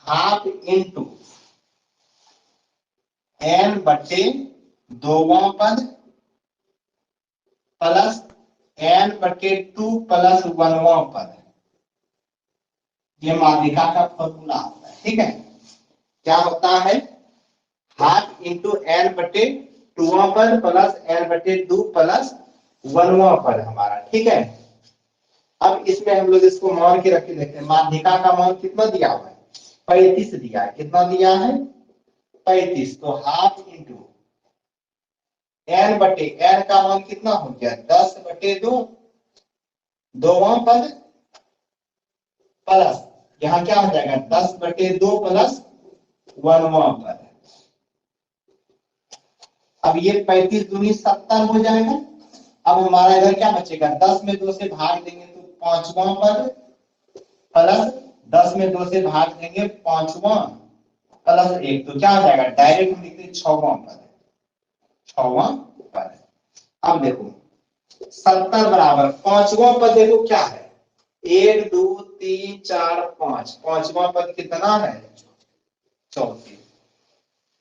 हाफ इंटू एन बटे 2वां पद प्लस एन बटे 2 प्लस 1वां पद। ये माध्यिका का फॉर्मूला होता है। ठीक है, क्या होता है? हाफ इंटू एन बटे 2वां पद प्लस एन बटे 2 प्लस 1वां पद हमारा। ठीक है, अब इसमें हम लोग इसको मान के रख के देखते हैं। माध्यिका का मान कितना दिया हुआ है? 35 दिया है। कितना दिया है? 35। तो हाफ इंटू n बटे n का मान कितना हो गया? 10/2, दोवां पद प्लस यहाँ क्या हो जाएगा? 10/2 प्लस 1वां पद। अब ये 35 दूनी 70 हो जाएगा। अब हमारा इधर क्या बचेगा? 10 में 2 से भाग देंगे तो 5वां पद प्लस 10 में 2 से भाग देंगे 5वां प्लस 1, तो क्या हो जाएगा? डायरेक्ट हम लिखते हैं 6वां पद। 6वां पद। अब देखो 70 बराबर 5वां पद देखो क्या है? 1 2 3 4 5। 5वां पद कितना है? 34।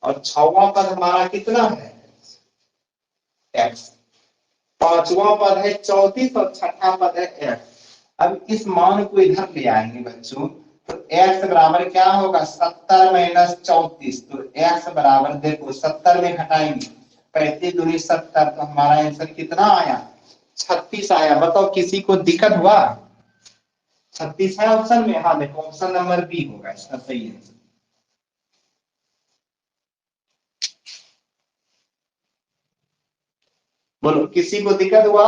और 6वां पद हमारा कितना है? x। 5वां पद है 34 और 6ठा पद है x। अब इस मान को इधर ले आएंगे बच्चों, तो x बराबर क्या होगा? 70 माइनस 34। तो x बराबर देखो 70 में घटाएंगे 35 दूनी 70, तो हमारा आंसर कितना आया? 36 आया। बताओ किसी को दिक्कत हुआ? 36 है ऑप्शन में। हाँ देखो ऑप्शन नंबर बी होगा इसका सही है। बोलो किसी को दिक्कत हुआ?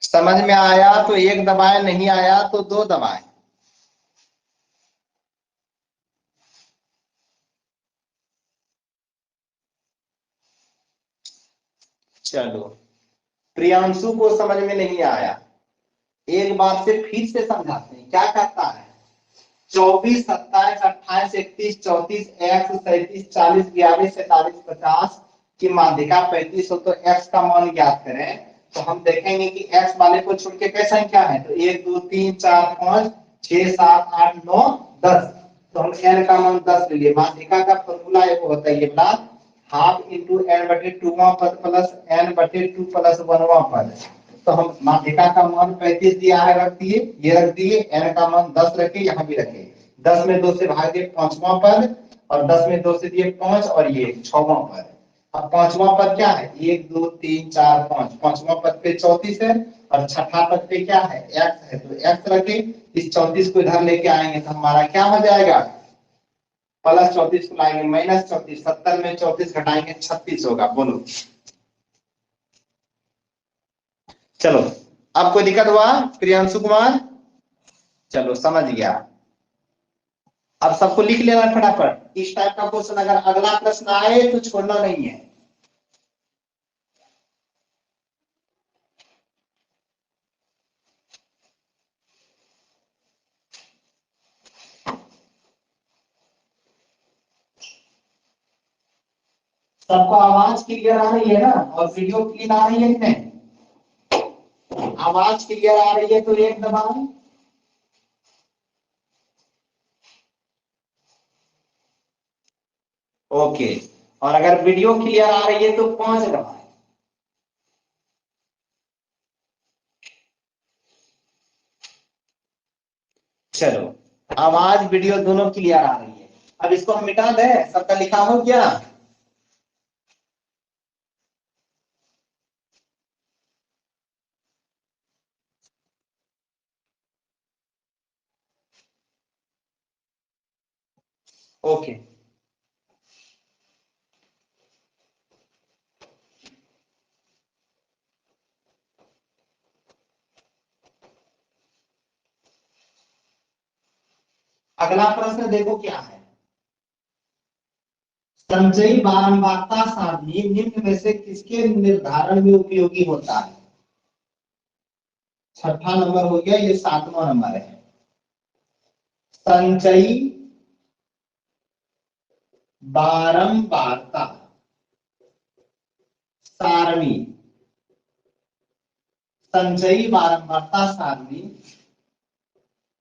समझ में आया तो एक दबाएं, नहीं आया तो दो दबाएं। चलो प्रियांशु को समझ में नहीं आया, एक बार से फिर से समझाते हैं। क्या कहता है? 24 27 28 31 34 x 37 40 42 47 50 की माध्यिका 35 हो तो x का मान ज्ञात करें। तो हम देखेंगे कि x वाले को छोड़ के कई संख्या है? तो 1 2 3 4 5 6 7 8 9 10। तो हम n का मान 10 ले लिए। माध्यिका का फॉर्मूला एक होता है ये बता, हाफ इंटू n बटे 2वां पद प्लस n बटे 2 प्लस 1वां पद। तो हम माध्यिका का मान 35 दिया है, रख दिए, ये रख दिए। n का मान 10 रखे, यहाँ भी रखे। 10 में 2 से भाग दिए 5वां पद, और 10 में 2 से दिए 5, और ये 6वां पद। अब 5वां पद क्या है? 1 2 3 4 5। 5वां पद पे 34 है, और 6ठा पद पे क्या है? x है, तो x रखे। इस 34 को इधर लेके आएंगे तो हमारा क्या हो जाएगा? प्लस 34 को लाएंगे माइनस 34। 70 में 34 घटाएंगे 36 होगा। बोलो चलो। अब कोई दिक्कत हुआ प्रियांशु कुमार? चलो समझ गया। अब सबको लिख लेना फटाफट। इस टाइप का क्वेश्चन अगर अगला प्रश्न आए तो छोड़ना नहीं है। सबको आवाज क्लियर आ रही है ना? और वीडियो क्लीन आ रही है कि नहीं? आवाज क्लियर आ रही है तो एक दबाओ। ओके। और अगर वीडियो क्लियर आ रही है तो 5 दबाएं। चलो आवाज वीडियो दोनों क्लियर आ रही है। अब इसको हम मिटा दें, सबका लिखा हो क्या? ओके। अगला प्रश्न देखो क्या है। संचयी बारंबारता सारणी निम्न में से किसके निर्धारण में उपयोगी होता है? छठा नंबर हो गया, ये 7वां नंबर है। संचयी बारंबारता सारणी। संचयी बारंबारता सारणी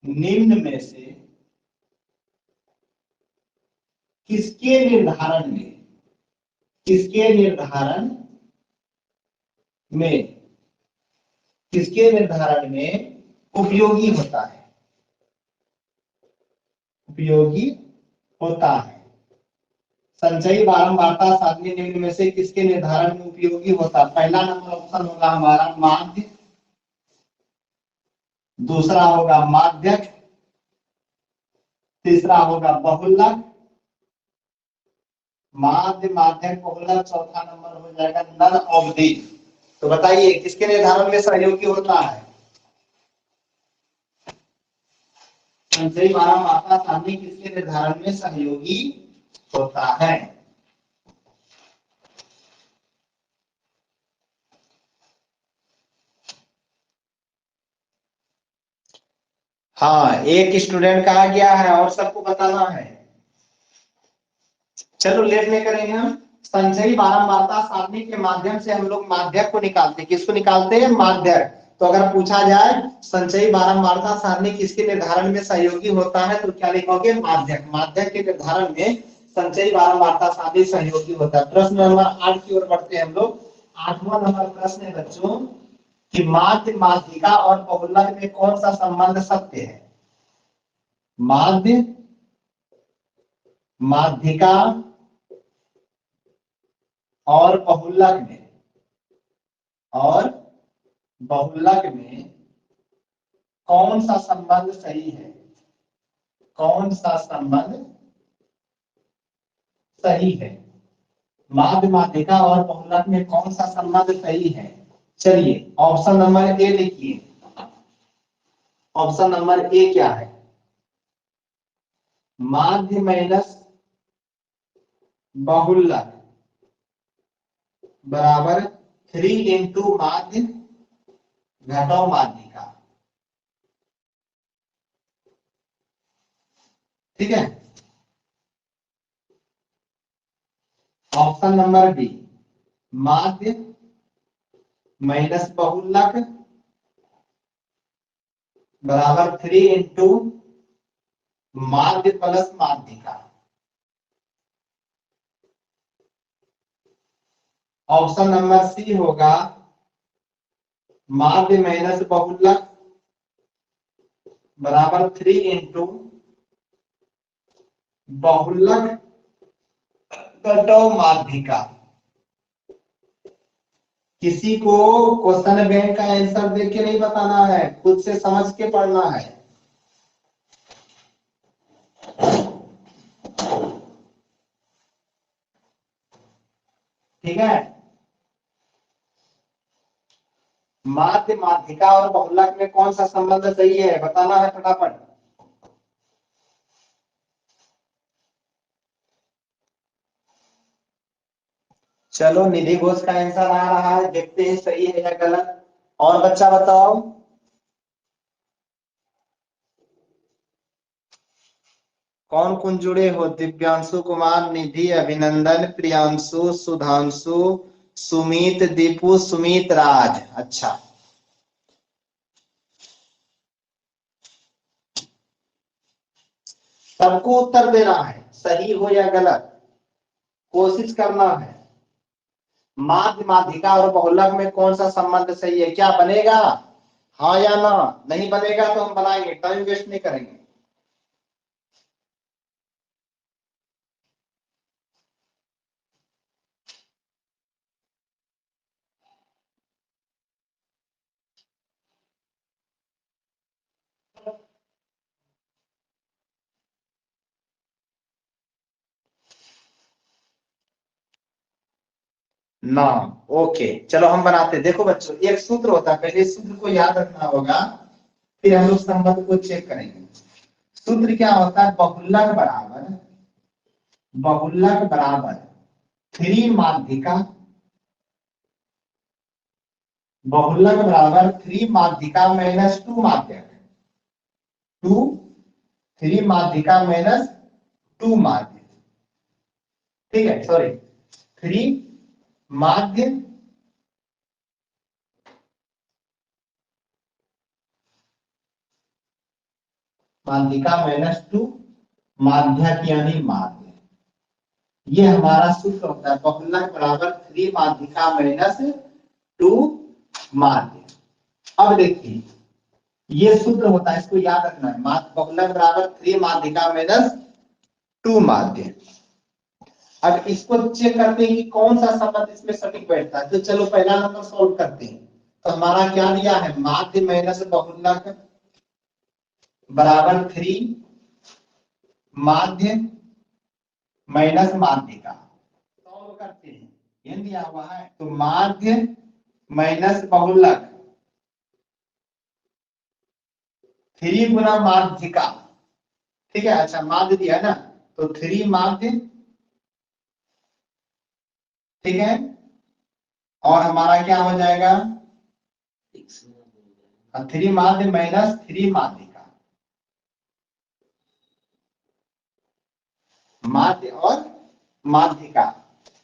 निम्न में से किसके निर्धारण में, किसके निर्धारण में, किसके निर्धारण में उपयोगी होता है? उपयोगी होता है। संचयी बारंबारता सारणी निम्न में से किसके निर्धारण में उपयोगी होता है? पहला नंबर ऑप्शन होगा हमारा माध्य, दूसरा होगा माध्यक, तीसरा होगा बहुलक, माध्य माध्यक बहुलक, चौथा नंबर हो जाएगा नन ऑफ दीज। तो बताइए किसके निर्धारण में सहयोगी होता है? संचयी बारंबारता सारणी किसके निर्धारण में सहयोगी होता है? हाँ, एक स्टूडेंट कहा गया है और सबको बताना है। चलो लेट में करेंगे हम। संचयी बारंबारता सारणी के माध्यम से हम लोग माध्यक को निकालते हैं। किसको निकालते हैं? माध्यक। तो अगर पूछा जाए संचयी बारंबारता सारणी किसके निर्धारण में सहयोगी होता है तो क्या लिखोगे? माध्यक। माध्यक के निर्धारण में संचयी बारंबारता सारणी सहयोगी होता है। प्रश्न नंबर 8 की ओर बढ़ते हैं हम लोग। 8वां नंबर प्रश्न है बच्चों कि माध्य माध्यिका और बहुलक में कौन सा संबंध सत्य है? माध्य माध्यिका और बहुलक में कौन सा संबंध सही है? कौन सा संबंध सही है? माध्य माध्यिका और बहुलक में कौन सा संबंध सही है? चलिए ऑप्शन नंबर ए लिखिए। ऑप्शन नंबर ए क्या है? माध्य माइनस बहुलक बराबर 3 इंटू माध्य घटाओ माध्यिका। ठीक है। ऑप्शन नंबर बी माध्य माइनस बहुलक बराबर 3 इंटू माध्य प्लस माध्यिका। ऑप्शन नंबर सी होगा माध्य माइनस बहुलक बराबर 3 इंटू बहुलक घटाओ माध्यिका। किसी को क्वेश्चन बैंक का आंसर देख के नहीं बताना है, खुद से समझ के पढ़ना है। ठीक है। माध्य माध्यिका और बहुलक में कौन सा संबंध सही है बताना है फटाफट। चलो निधि घोष का आंसर आ रहा है, देखते हैं सही है या गलत। और बच्चा बताओ। कौन कौन जुड़े हो? दिव्यांशु कुमार, निधि, अभिनंदन, प्रियांशु, सुधांशु, सुमित, दीपू, सुमित, राज। अच्छा सबको उत्तर देना है, सही हो या गलत कोशिश करना है। माध्य माध्यिका और बहुलक में कौन सा संबंध सही है? क्या बनेगा? हाँ या ना? नहीं बनेगा तो हम बनाएंगे, टाइम वेस्ट नहीं करेंगे। ना। ओके चलो हम बनाते हैं। देखो बच्चों एक सूत्र होता है, पहले सूत्र को याद रखना होगा, फिर हम लोग संबंध को चेक करेंगे। सूत्र क्या होता है? बहुलक बराबर 3 माध्यिका, बहुलक बराबर 3 माध्यिका माइनस 2 माध्यक। 3 माध्यिका माइनस 2 माध्य। ठीक है, सॉरी 3 माध्य माध्यिका माइनस 2 माध्यक यानी माध्य। ये हमारा सूत्र होता है बहुलक बराबर 3 माध्यिका माइनस 2 माध्य। अब देखिए ये सूत्र होता है, इसको याद रखना है। बहुलक बराबर 3 माध्यिका माइनस 2 माध्य। अब इसको चेक करते हैं कि कौन सा संबंध इसमें सटीक बैठता है। तो चलो पहला नंबर सॉल्व करते हैं। तो हमारा क्या दिया है, माध्य माइनस बहुलक बराबर 3 माध्य माइनस माध्यिका। सॉल्व करते हैं, ये दिया हुआ है। तो माध्य माइनस बहुलक 3 गुना माध्यिका, ठीक है। अच्छा माध्य दिया ना, तो 3 माध्य, ठीक है। और हमारा क्या हो जाएगा, 3 माध्य माइनस 3 माध्यिका, माध्य और माध्यिका।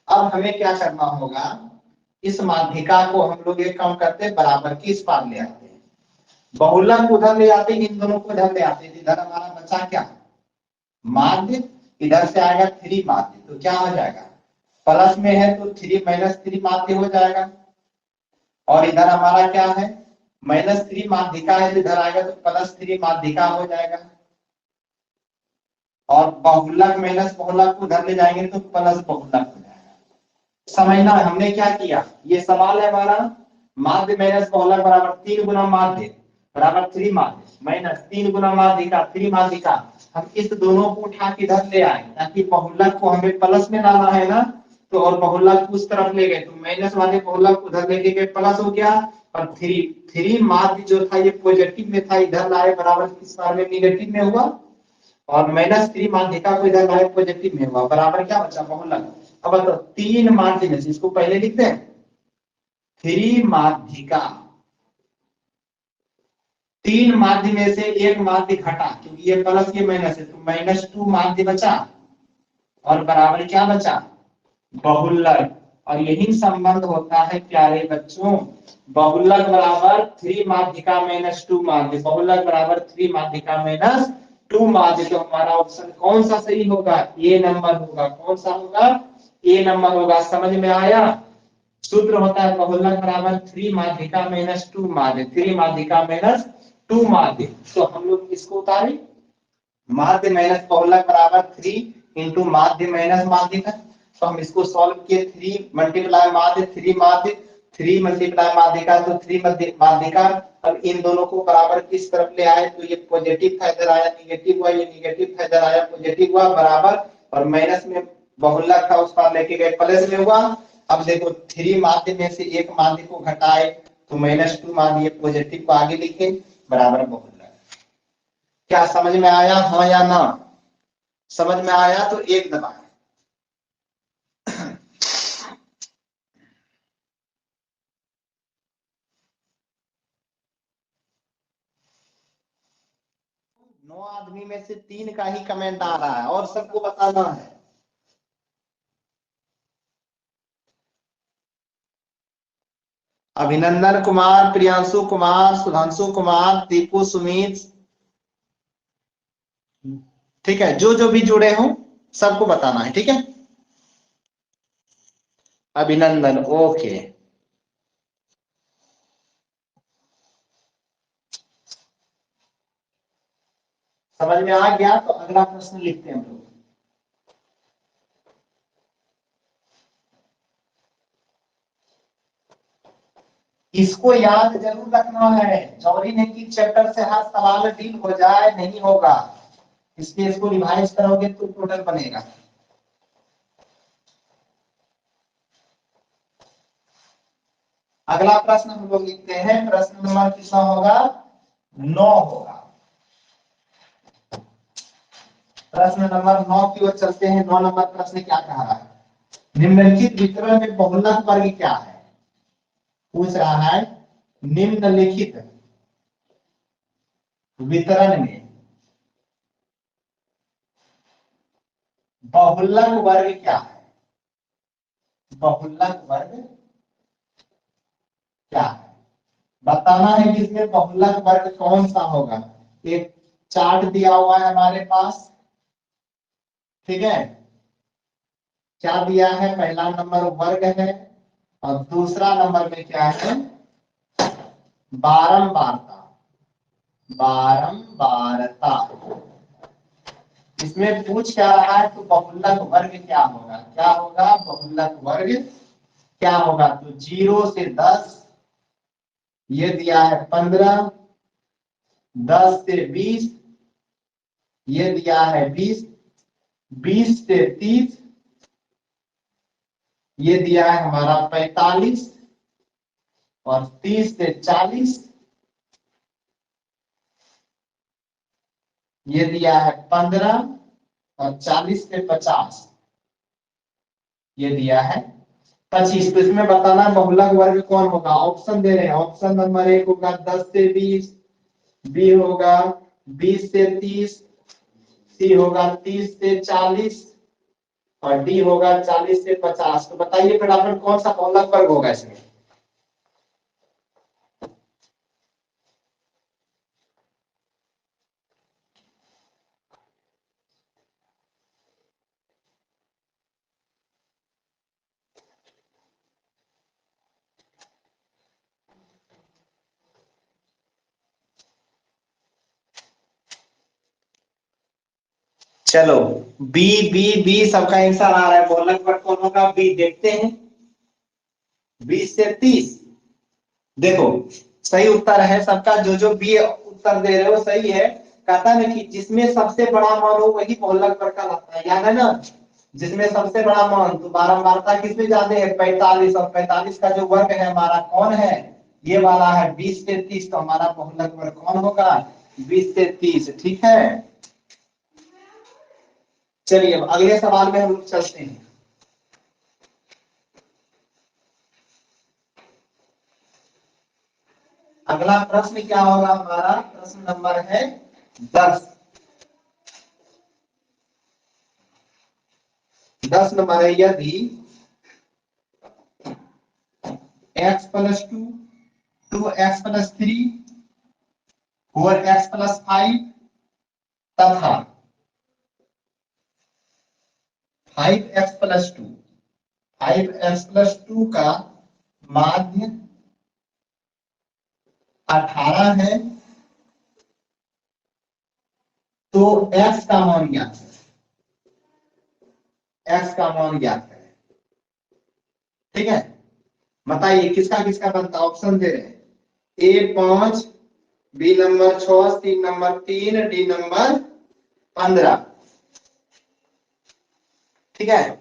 अब हमें क्या करना होगा, इस माध्यिका को हम लोग एक काम करते हैं, बराबर की इस पार ले आते हैं, बहुलक उधर ले आते हैं, इन दोनों को इधर ले आते हैं। इधर हमारा बचा क्या, माध्य, इधर से आएगा 3 माध्य, तो क्या हो जाएगा, प्लस में है तो 3 माइनस 3 माध्य हो जाएगा। और इधर हमारा क्या है, माइनस 3 माध्यिका है, तो इधर आएगा तो प्लस 3 माध्यिका हो जाएगा। और बहुलक माइनस बहुलक को उधर ले जाएंगे तो प्लस बहुलक हो जाएगा। समझना, हमने क्या किया, ये सवाल है हमारा, माध्य माइनस बहुलक बराबर 3 गुना माध्य बराबर 3 माध्य माइनस 3 गुना माध्यिका 3 माध्यिका। हम इस दोनों को उठा के इधर ले आए, ताकि बहुलक को हमें प्लस में डालना है ना, तो और बहुलक उस तरफ ले गए, तो माइनस वाले बहुलक उधर लेके गए, प्लस हो गया। और 3 माध्य जो था ये पॉजिटिव में था, इधर लाए बराबर किस बार में, निगेटिव में हुआ। और माइनस 3 माध्यिका को इधर लाए पॉजिटिव में हुआ, बराबर क्या बचा, बहुलक। अब तो 3 माध्य में से इसको पहले लिखते हैं, 3 माध्यिका, 3 माध्य में से एक माध्य घटा, क्योंकि ये प्लस ये माइनस है, तो -2 माध्य बचा। और बराबर क्या बचा, बहुलक। और यही संबंध होता है प्यारे बच्चों, बहुलक बराबर 3 माध्यिका -2 माध्य, बहुलक बराबर 3 माध्यिका -2 माध्य। तो हमारा ऑप्शन कौन सा सही होगा, ए नंबर होगा। कौन सा होगा, ए नंबर होगा। समझ में आया, सूत्र होता है बहुलक बराबर 3 माध्यिका -2 माध्य, 3 माध्यिका -2 माध्य। तो हम लोग इसको उतारे, माध्य माइनस बहुलक बराबर 3 इंटू माध्य माइनस माध्यिका। तो हम इसको सॉल्व किए, 3 मल्टीप्लाई माध्य 3 माध्य, 3 मल्टीप्लाई माध्यिका तो 3 माध्यिका। अब इन दोनों को बराबर किस तरफ ले आए, तो ये पॉजिटिव था, इधर आया निगेटिव हुआ, ये निगेटिव था, इधर आया पॉजिटिव हुआ, बराबर। और माइनस में बहुलक था, उस पार लेके गए, प्लस में हुआ। अब देखो 3 माध्य में से एक माध्य को घटाए, तो -2 माध्य, पॉजिटिव को आगे लिखे, बराबर बहुलक। क्या समझ में आया, हाँ या ना, समझ में आया तो एक दबाए। नौ आदमी में से 3 का ही कमेंट आ रहा है, और सबको बताना है। अभिनंदन कुमार, प्रियांशु कुमार, सुधांशु कुमार, दीपू, सुमित, ठीक है, जो जो भी जुड़े हो सबको बताना है, ठीक है। अभिनंदन, ओके। समझ में आ गया, तो अगला प्रश्न लिखते हैं हम लोग। इसको याद जरूर रखना है, जरूरी नहीं कि चैप्टर से हर सवाल डील हो जाए, नहीं होगा। इसलिए इसको रिवाइज करोगे तो टोटल बनेगा। अगला प्रश्न हम लोग लिखते हैं, प्रश्न नंबर कितना होगा, 9 होगा। प्रश्न नंबर 9 की ओर चलते हैं। 9 नंबर प्रश्न क्या कह रहा है, निम्नलिखित वितरण में बहुलक वर्ग क्या है। पूछ रहा है, निम्नलिखित वितरण में बहुलक वर्ग क्या है, बहुलक वर्ग क्या है, बताना है कि इसमें बहुलक वर्ग कौन सा होगा। एक चार्ट दिया हुआ है हमारे पास, ठीक है। क्या दिया है, पहला नंबर वर्ग है, और दूसरा नंबर में क्या है, बारंबारता, बारंबारता। इसमें पूछ क्या रहा है, तो बहुलक वर्ग क्या होगा, क्या होगा बहुलक वर्ग क्या होगा। तो 0 से 10, ये दिया है 15, 10 से 20, ये दिया है 20, 20 से 30, ये दिया है हमारा 45, और 30 से 40, ये दिया है 15, और 40 से 50, ये दिया है 25। तो इसमें बताना बहुलक वर्ग कौन होगा। ऑप्शन दे रहे हैं, ऑप्शन नंबर 1 होगा 10 से 20, बी होगा 20 से 30, सी होगा 30 से 40, और डी होगा 40 से 50। तो बताइए फटाफट कौन सा बहुलक वर्ग होगा इसमें। चलो बी बी बी सबका आंसर आ रहा है। बहुलक वर्ग कौन होगा, बी। देखते हैं 20 से 30, देखो सही उत्तर है सबका। जो जो बी उत्तर दे रहे हो सही है। कहता है कि जिसमें सबसे बड़ा मान हो वही बहुलक वर्ग कहलाता है, याद है ना। जिसमें सबसे बड़ा मान, तो बारंबारता किसमें ज्यादा है, 45, और 45 का जो वर्ग है हमारा कौन है, ये वाला है 20 से 30। तो हमारा बहुलक वर्ग कौन होगा, 20 से 30। ठीक है, चलिए अब अगले सवाल में हम लोग चलते हैं। अगला प्रश्न क्या होगा हमारा, प्रश्न नंबर है 10। 10 नंबर है, यदि x plus 2, 2x plus 3, 4x plus 5 तथा 5x प्लस 2, 5x प्लस 2 का माध्य 18 है, तो x का मान ज्ञात है। x का मान ज्ञात है। ठीक है, बताइए किसका किसका बनता, ऑप्शन दे रहे हैं। A 5, B number 6, C number 3, D number 15। ठीक है,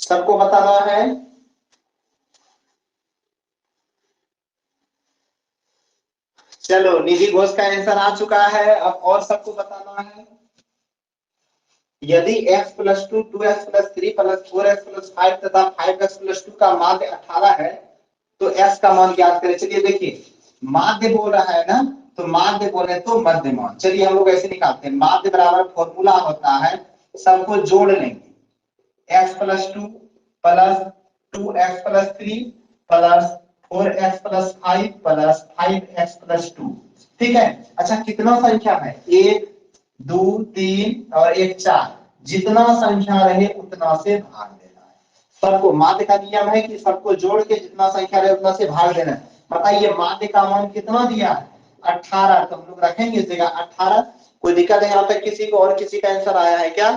सबको बताना है। चलो निधि घोष का आंसर आ चुका है, अब और सबको बताना है। यदि x plus 2, 2x plus 3 plus 4x plus 5 तथा 5x प्लस 2 का माध्य 18 है, तो x का मान ज्ञात करें। चलिए देखिए, माध्य बोल रहा है ना, तो माध्य बोले तो मध्य मान। चलिए हम लोग ऐसे निकालते हैं, माध्य बराबर फॉर्मूला होता है, सबको जोड़ लेंगे। x plus 2 plus 2x plus 3 plus 4x plus 5 plus 5x plus 2। ठीक है, अच्छा कितना संख्या है, 1 2 3 और 1 4। जितना संख्या रहे उतना से भाग देना है। सबको, माध्य का नियम है कि सबको जोड़ के जितना संख्या रहे उतना से भाग देना है। बताइए माध्य का मान कितना दिया है, 18। तो हम लोग रखेंगे इस जगह 18। कोई दिक्कत है यहाँ तक किसी को, और किसी का आंसर आया है क्या।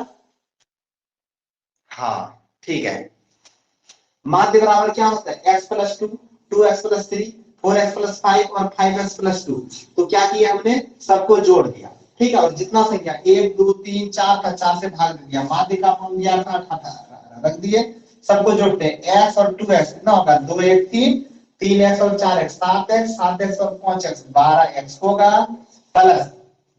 हाँ ठीक है, माध्य बराबर क्या होता है, x plus 2, 2x plus 3, 4x plus 5 और 5x प्लस 2। तो क्या किया हमने, सबको जोड़ दिया। ठीक है, और जितना संख्या 1 2 3 4 का 4 से भाग दिया, माध्य का मान दिया था 18, रख दिए। सबको जोड़ते हैं, x और 2x कितना होगा, 2 1 3, 3x और 4x 7x, 7x और 5x 12x होगा, प्लस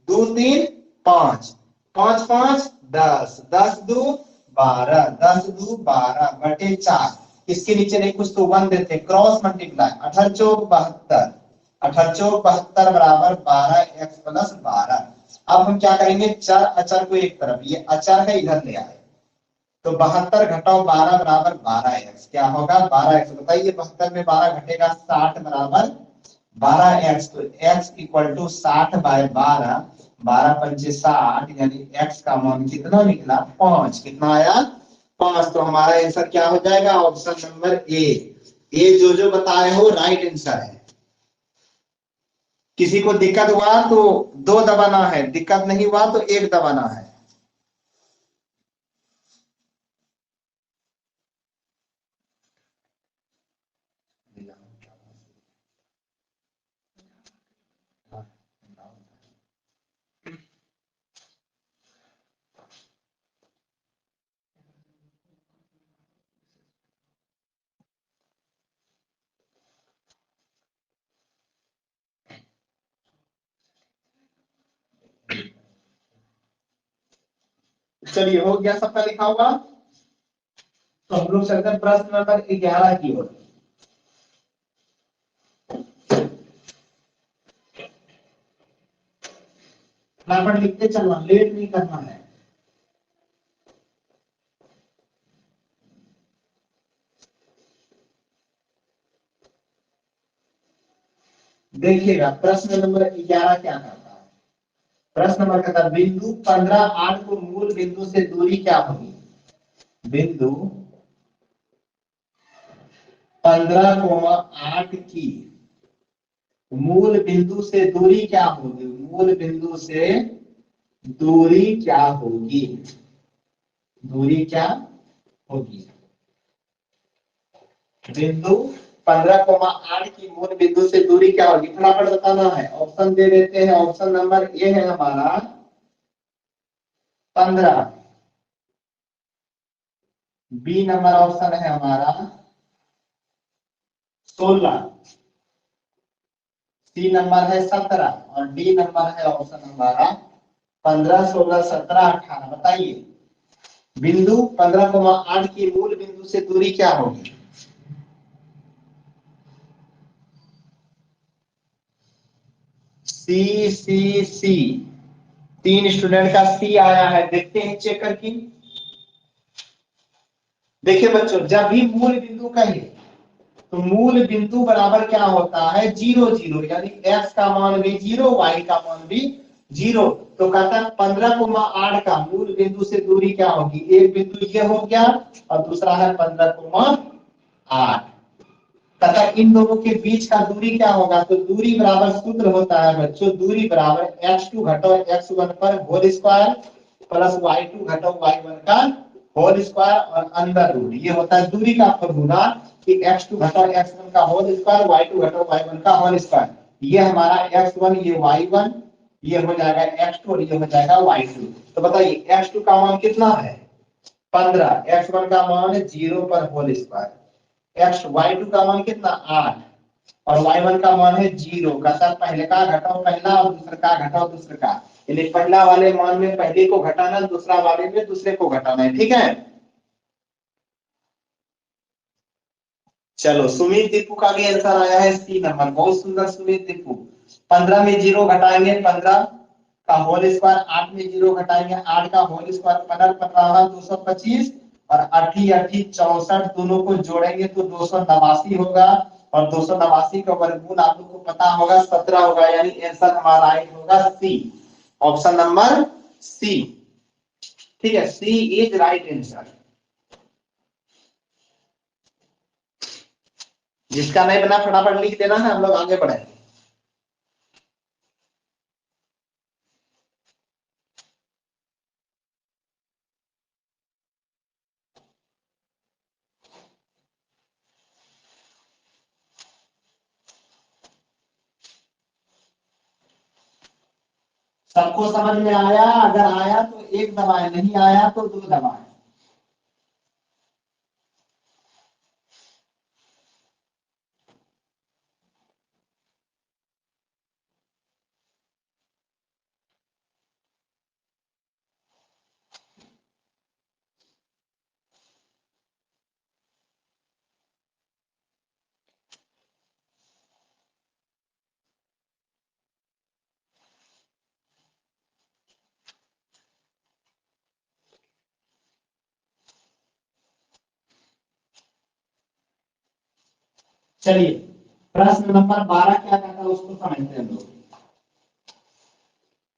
2 3 5, 5 5 10, 10 2 12, 10 2 12 बटे 4। इसके नीचे नहीं कुछ तो 1 देते, क्रॉस मल्टीप्लाई, 18 चौक 72, 18 चौक 72 बराबर 12x प्लस 12। अब हम क्या करेंगे, चर अचर को एक तरफ, ये अचर है इधर ले आए, तो 72 घटाओ 12 बराबर 12x। क्या होगा 12x, बताइए 72 में 12 घटेगा 60 बराबर 12x। तो x इक्वल टू 60 बाय 12, 12 पंचे 60, यानी x का मान कितना निकला, 5। कितना आया, 5। तो हमारा आंसर क्या हो जाएगा, ऑप्शन नंबर ए, ये जो बताए हो राइट आंसर है। किसी को दिक्कत हुआ तो 2 दबाना है, दिक्कत नहीं हुआ तो 1 दबाना है। चलिए हो गया सबका लिखा हुआ। तो हम लोग चलते हैं प्रश्न नंबर 11 की ओर। फटाफट लिखते चलना, लेट नहीं करना है। देखिएगा प्रश्न नंबर 11 क्या करता है। प्रश्न नंबर कहता है बिंदु 15 8 को मूल बिंदु से दूरी क्या होगी। बिंदु 15,8 की मूल बिंदु से दूरी क्या होगी। मूल बिंदु से दूरी क्या होगी। दूरी क्या होगी। बिंदु 15,8 की मूल बिंदु से दूरी क्या होगी, फटाफट बताना है। ऑप्शन दे देते हैं। ऑप्शन नंबर ए है हमारा 15, बी नंबर ऑप्शन है हमारा 16, सी नंबर है 17 और डी नंबर है ऑप्शन हमारा 15 16 17 18। बताइए बिंदु 15,8 की मूल बिंदु से दूरी क्या होगी। सी सी सी, 3 स्टूडेंट का सी आया है। देखते हैं चेक करके। देखिए बच्चों जब भी मूल बिंदु कहे तो मूल बिंदु बराबर क्या होता है 0 0, यानी x का मान भी 0 y का मान भी 0। तो कहता है 15,8 का मूल बिंदु से दूरी क्या होगी। एक बिंदु ये हो गया और दूसरा है 15,8। तथा इन दोनों के बीच का दूरी क्या होगा। तो दूरी बराबर सूत्र होता है बच्चों, दूरी बराबर x2 घटाओ x1 पर होल स्क्वायर प्लस y2 घटाओ y1 का होल स्क्वायर और अंदर रूट। ये होता है दूरी का फॉर्मूला कि x2 घटाओ x1 का होल स्क्वायर y2 घटाओ y1 का होल स्क्वायर। ये हमारा x1 ये y1 ये हो जाएगा x2 और ये हो जाएगा y2। तो बताइए x2 का मान कितना है 15, x1 का मान है 0 पर होल स्क्वायर, एक्स y2 का मान कितना 8 और y1 का मान है 0। का सर पहले का घटाओ पहला और दूसरे का घटाओ दूसरे का, यानी पहला वाले मान में पहले को घटाना, दूसरा वाले में दूसरे को घटाना है। ठीक है। चलो सुमित दीपू का भी आंसर आया है सी नंबर। बहुत सुंदर सुमित दीपू। 15 में 0 घटाएंगे 15 का होल स्क्वायर, 8 में 0 घटाएंगे 8 का होल स्क्वायर, 15 15 225 और 8 8 64 दोनों को जोड़ेंगे तो 289 होगा और 289 का वर्गमूल आप लोग को पता होगा 17 होगा, यानी आंसर हमारा राइट होगा सी, ऑप्शन नंबर सी। ठीक है, सी इज राइट आंसर। जिसका नहीं बना फटाफट लिख देना है, हम लोग आगे बढ़ेंगे। सबको समझ में आया। अगर आया तो 1 दबाए, नहीं आया तो 2 दबाए। चलिए प्रश्न नंबर 12 क्या कहता है उसको समझते हैं लोग।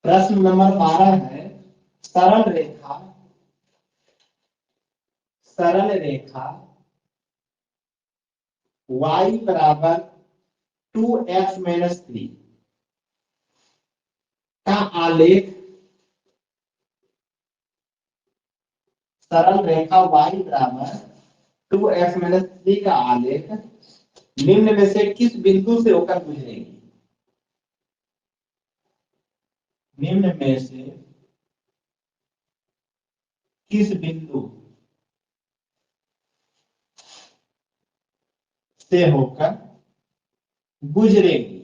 प्रश्न नंबर 12 है सरल रेखा y बराबर 2x-3 का आलेख, सरल रेखा y बराबर 2x-3 का आलेख निम्न में से किस बिंदु से होकर गुजरेगी? निम्न में से किस बिंदु से होकर गुजरेगी?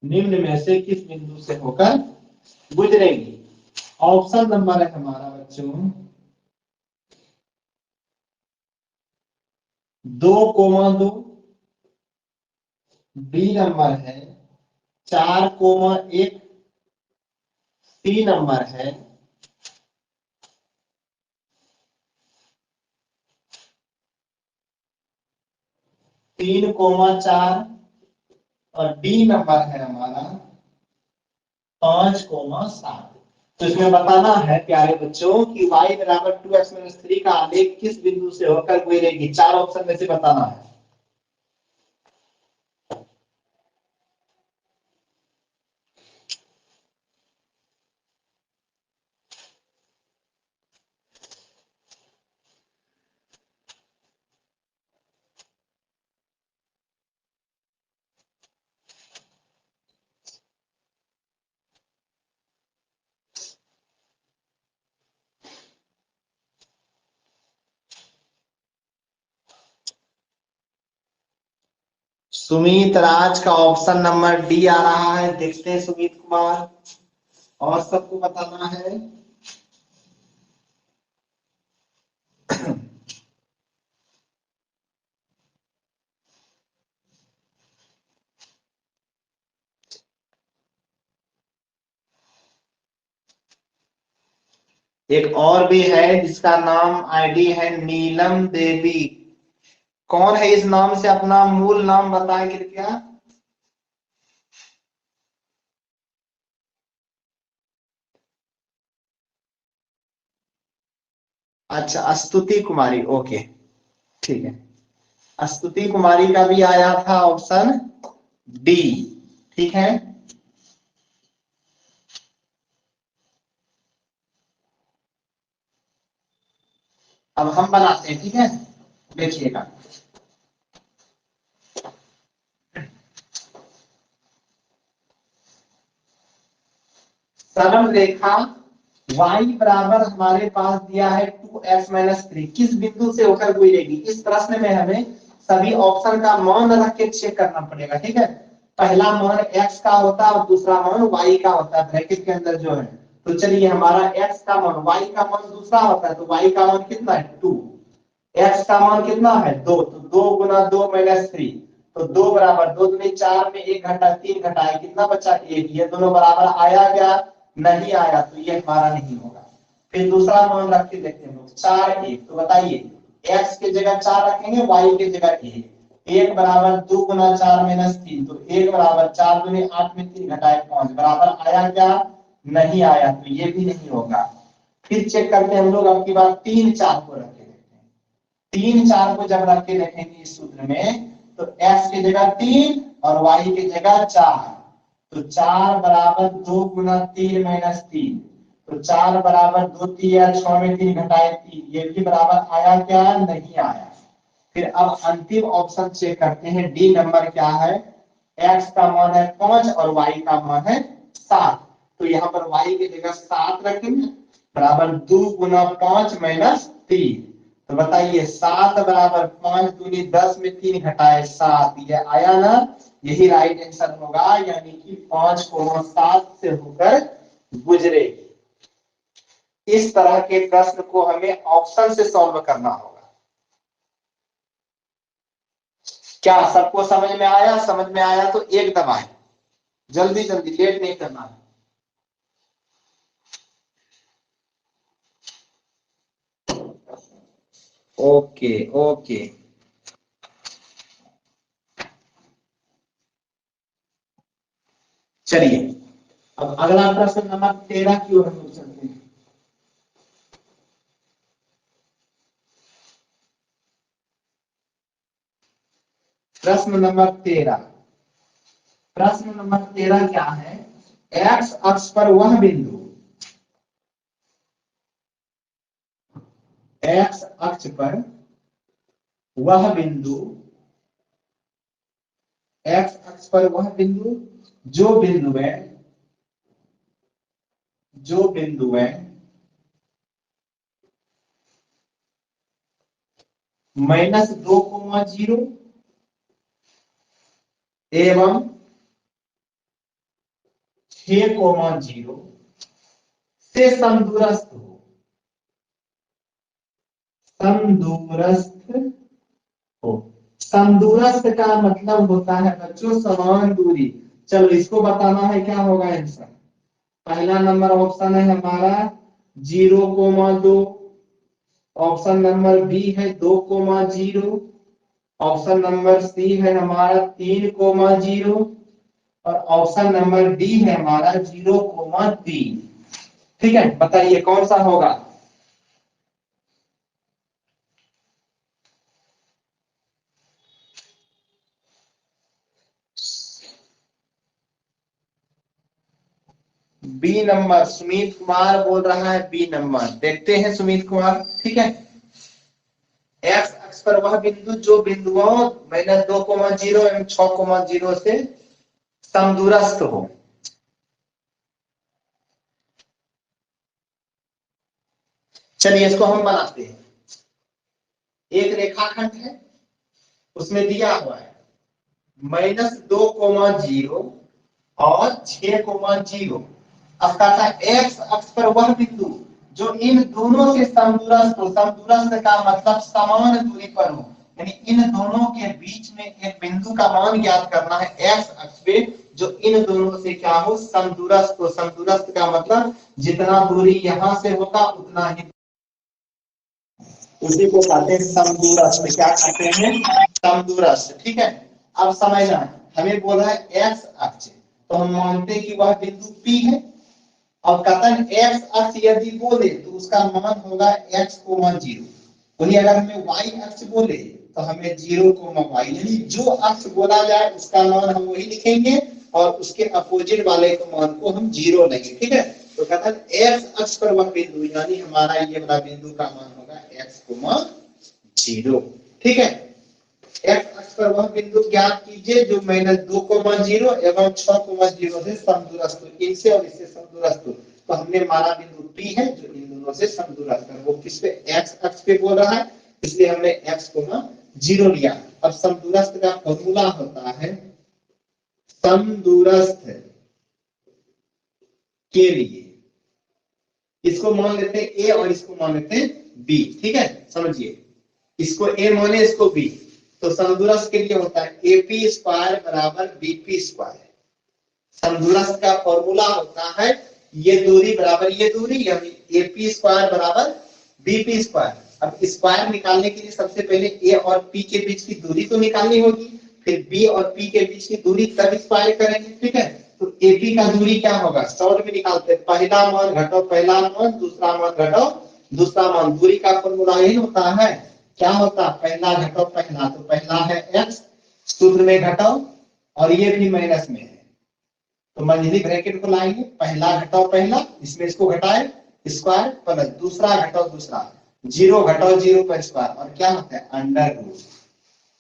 निम्न में से किस बिंदु से होकर गुजरेगी? ऑप्शन नंबर है हमारा बच्चों 2,2, बी नंबर है 4,1, सी नंबर है 3,4 और डी नंबर है हमारा 5,7। तो इसमें बताना है प्यारे बच्चों कि y बराबर 2x-3 का आलेख किस बिंदु से होकर गुजरेगी। 4 ऑप्शन में से बताना है। सुमित राज का ऑप्शन नंबर डी आ रहा है। देखते हैं सुमित कुमार, और सबको बताना है। एक और भी है जिसका नाम आईडी है नीलम देवी। कौन है इस नाम से? अपना मूल नाम बताएं कृपया। अच्छा, स्तुति कुमारी, ओके ठीक है। स्तुति कुमारी का भी आया था ऑप्शन डी, ठीक है। अब हम बनाते हैं, ठीक है, देखिएगा। सरल रेखा y बराबर हमारे पास दिया है 2x-3 किस बिंदु से होकर गुजरेगी। इस प्रश्न में हमें सभी ऑप्शन का मान रख के चेक करना पड़ेगा, ठीक है। पहला मान x का होता है और दूसरा मान y का होता है, ब्रैकेट के अंदर जो है। तो चलिए, हमारा x का मान, y का मान दूसरा होता है, तो y का मान कितना है 2, x का मान कितना है 2, तो 2 गुना 2 माइनस 3, तो 2 बराबर 2 दूनी 4 में 1 घटा 3 घटाए कितना बचा 1। ये दोनों बराबर आया क्या? नहीं आया, तो ये हमारा नहीं होगा। फिर दूसरा मान रख के देखते हैं लोग, 4 1, तो बताइए x की जगह 4 रखेंगे, y की जगह 1। 1 बराबर 2 गुना 4 माइनस 3, तो 1 बराबर 4 दूनी 8 में 3 घटाए 5, बराबर आया क्या? नहीं आया, तो ये भी नहीं होगा। फिर चेक करते हैं हम लोग, अब की बार 3 4 को रखें। 3 4 को जब रख के देखेंगे इस सूत्र में, तो x की जगह 3 और y की जगह 4, तो 4 बराबर 2 गुना 3 माइनस 3, तो 4 बराबर 2 3 6 में 3 घटाए 3, ये भी बराबर आया क्या? नहीं आया। फिर अब अंतिम ऑप्शन चेक करते हैं, डी नंबर क्या है? x का मान है 5 और y का मान है 7, तो यहाँ पर y की जगह 7 रखेंगे, बराबर 2 गुना 5 माइनस 3, तो बताइए 7 बराबर 5 दूनी 10 में 3 घटाए 7, ये आया ना? यही राइट आंसर होगा, यानी कि 5,7 से होकर गुजरेगी। इस तरह के प्रश्न को हमें ऑप्शन से सॉल्व करना होगा। क्या सबको समझ में आया? समझ में आया तो एक दबाएं, जल्दी जल्दी, लेट नहीं करना है। ओके ओके, चलिए अब अगला प्रश्न नंबर 13 की ओर हम चलते हैं। प्रश्न नंबर 13। प्रश्न नंबर 13 क्या है? एक्स अक्ष पर वह बिंदु, एक्स अक्ष पर वह बिंदु, एक्स अक्ष पर वह बिंदु जो बिंदुएं, जो बिंदुएं -2,0 एवं 6,0 से समदूरस्थ हो, समदूरस्थ हो। समदूरस्थ का मतलब होता है बच्चों समान दूरी। चलो इसको बताना है, क्या होगा आंसर? पहला नंबर ऑप्शन है हमारा 0,2, ऑप्शन नंबर बी है 2,0, ऑप्शन नंबर सी है हमारा 3,0 और ऑप्शन नंबर डी है हमारा 0,3। ठीक है, बताइए कौन सा होगा? बी नंबर सुमित कुमार बोल रहा है, बी नंबर। देखते हैं सुमित कुमार। ठीक है, एक्स अक्ष पर वह बिंदु जो बिंदुओं -2,0 एवं 6,0 से समदूरस्थ हो। चलिए इसको हम बनाते हैं। एक रेखाखंड है, उसमें दिया हुआ है -2,0 और 6,0। अब कहता है एक्स अक्ष पर वह बिंदु जो इन दोनों से समदूरस्थ हो। समदूरस्थ का मतलब समान दूरी पर हो, यानी इन दोनों के बीच में एक बिंदु का मान ज्ञात करना है एक्स अक्ष पे जो इन दोनों से क्या हो? समदूरस्थ हो। समदूरस्थ का मतलब जितना दूरी यहां से होगा उतना ही, उसी को कहते हैं समदूरस्थ। क्या कहते हैं? समदूरस्थ। ठीक है, अब समझना, हमें बोला है एक्स अक्ष, तो हम मानते हैं कि वह बिंदु P है। और कथन एक्स अक्ष यदि बोले तो उसका मान होगा x,0। वही अगर हमें y अक्ष बोले तो हमें 0,y, यानी जो अक्ष बोला जाए उसका मान हम वही लिखेंगे और उसके अपोजिट वाले के मान को हम 0 लेंगे। ठीक है, तो कथन एक्स अक्ष पर वह बिंदु, यानी हमारा ये वाला बिंदु का मान होगा x,0। ठीक है, एक्स अक्ष पर वह बिंदु ज्ञात कीजिए जो -2,0 एवं 6,0 से समदूरस्थ हो। इनसे और इससे समदूरस्थ हो, तो हमने माना बिंदु P है जो इन दोनों से समदूरस्थ है। वो किस पे? एक्स अक्ष पे बोल रहा है, इसलिए हमने x,0 लिया। अब समदूरस्थ का फॉर्मूला होता है समदूरस्थ के लिए, इसको मान लेते हैं A और इसको मान लेते हैं B। ठीक है, समझिए, इसको A माने, इसको B। तो समदूरस्थ के लिए होता है AP स्क्वायर बराबर BP स्क्वायर। समदूरस्थ का फॉर्मूला होता है ये दूरी बराबर ये दूरी, यानी AP स्क्वायर बराबर BP स्क्वायर। अब स्क्वायर निकालने के लिए सबसे पहले A और P के बीच की दूरी तो निकालनी होगी, फिर B और P के बीच की दूरी तब स्क्वायर करेंगे। ठीक है, तो AP का दूरी क्या होगा? शॉर्ट में निकालते हैं, पहला मान घटाओ पहला मान, दूसरा मान घटाओ दूसरा मान। दूरी का फॉर्मूला यही होता है, क्या होता है? पहला घटाओ पहला, तो पहला है x, सूत्र में घटाओ और ये भी माइनस में है, तो मंझली ब्रैकेट को लाएंगे, पहला घटाओ पहला, इसमें इसको घटाए स्क्वायर प्लस दूसरा घटाओ दूसरा, 0 घटाओ 0 का स्क्वायर, और क्या होता है? Under root.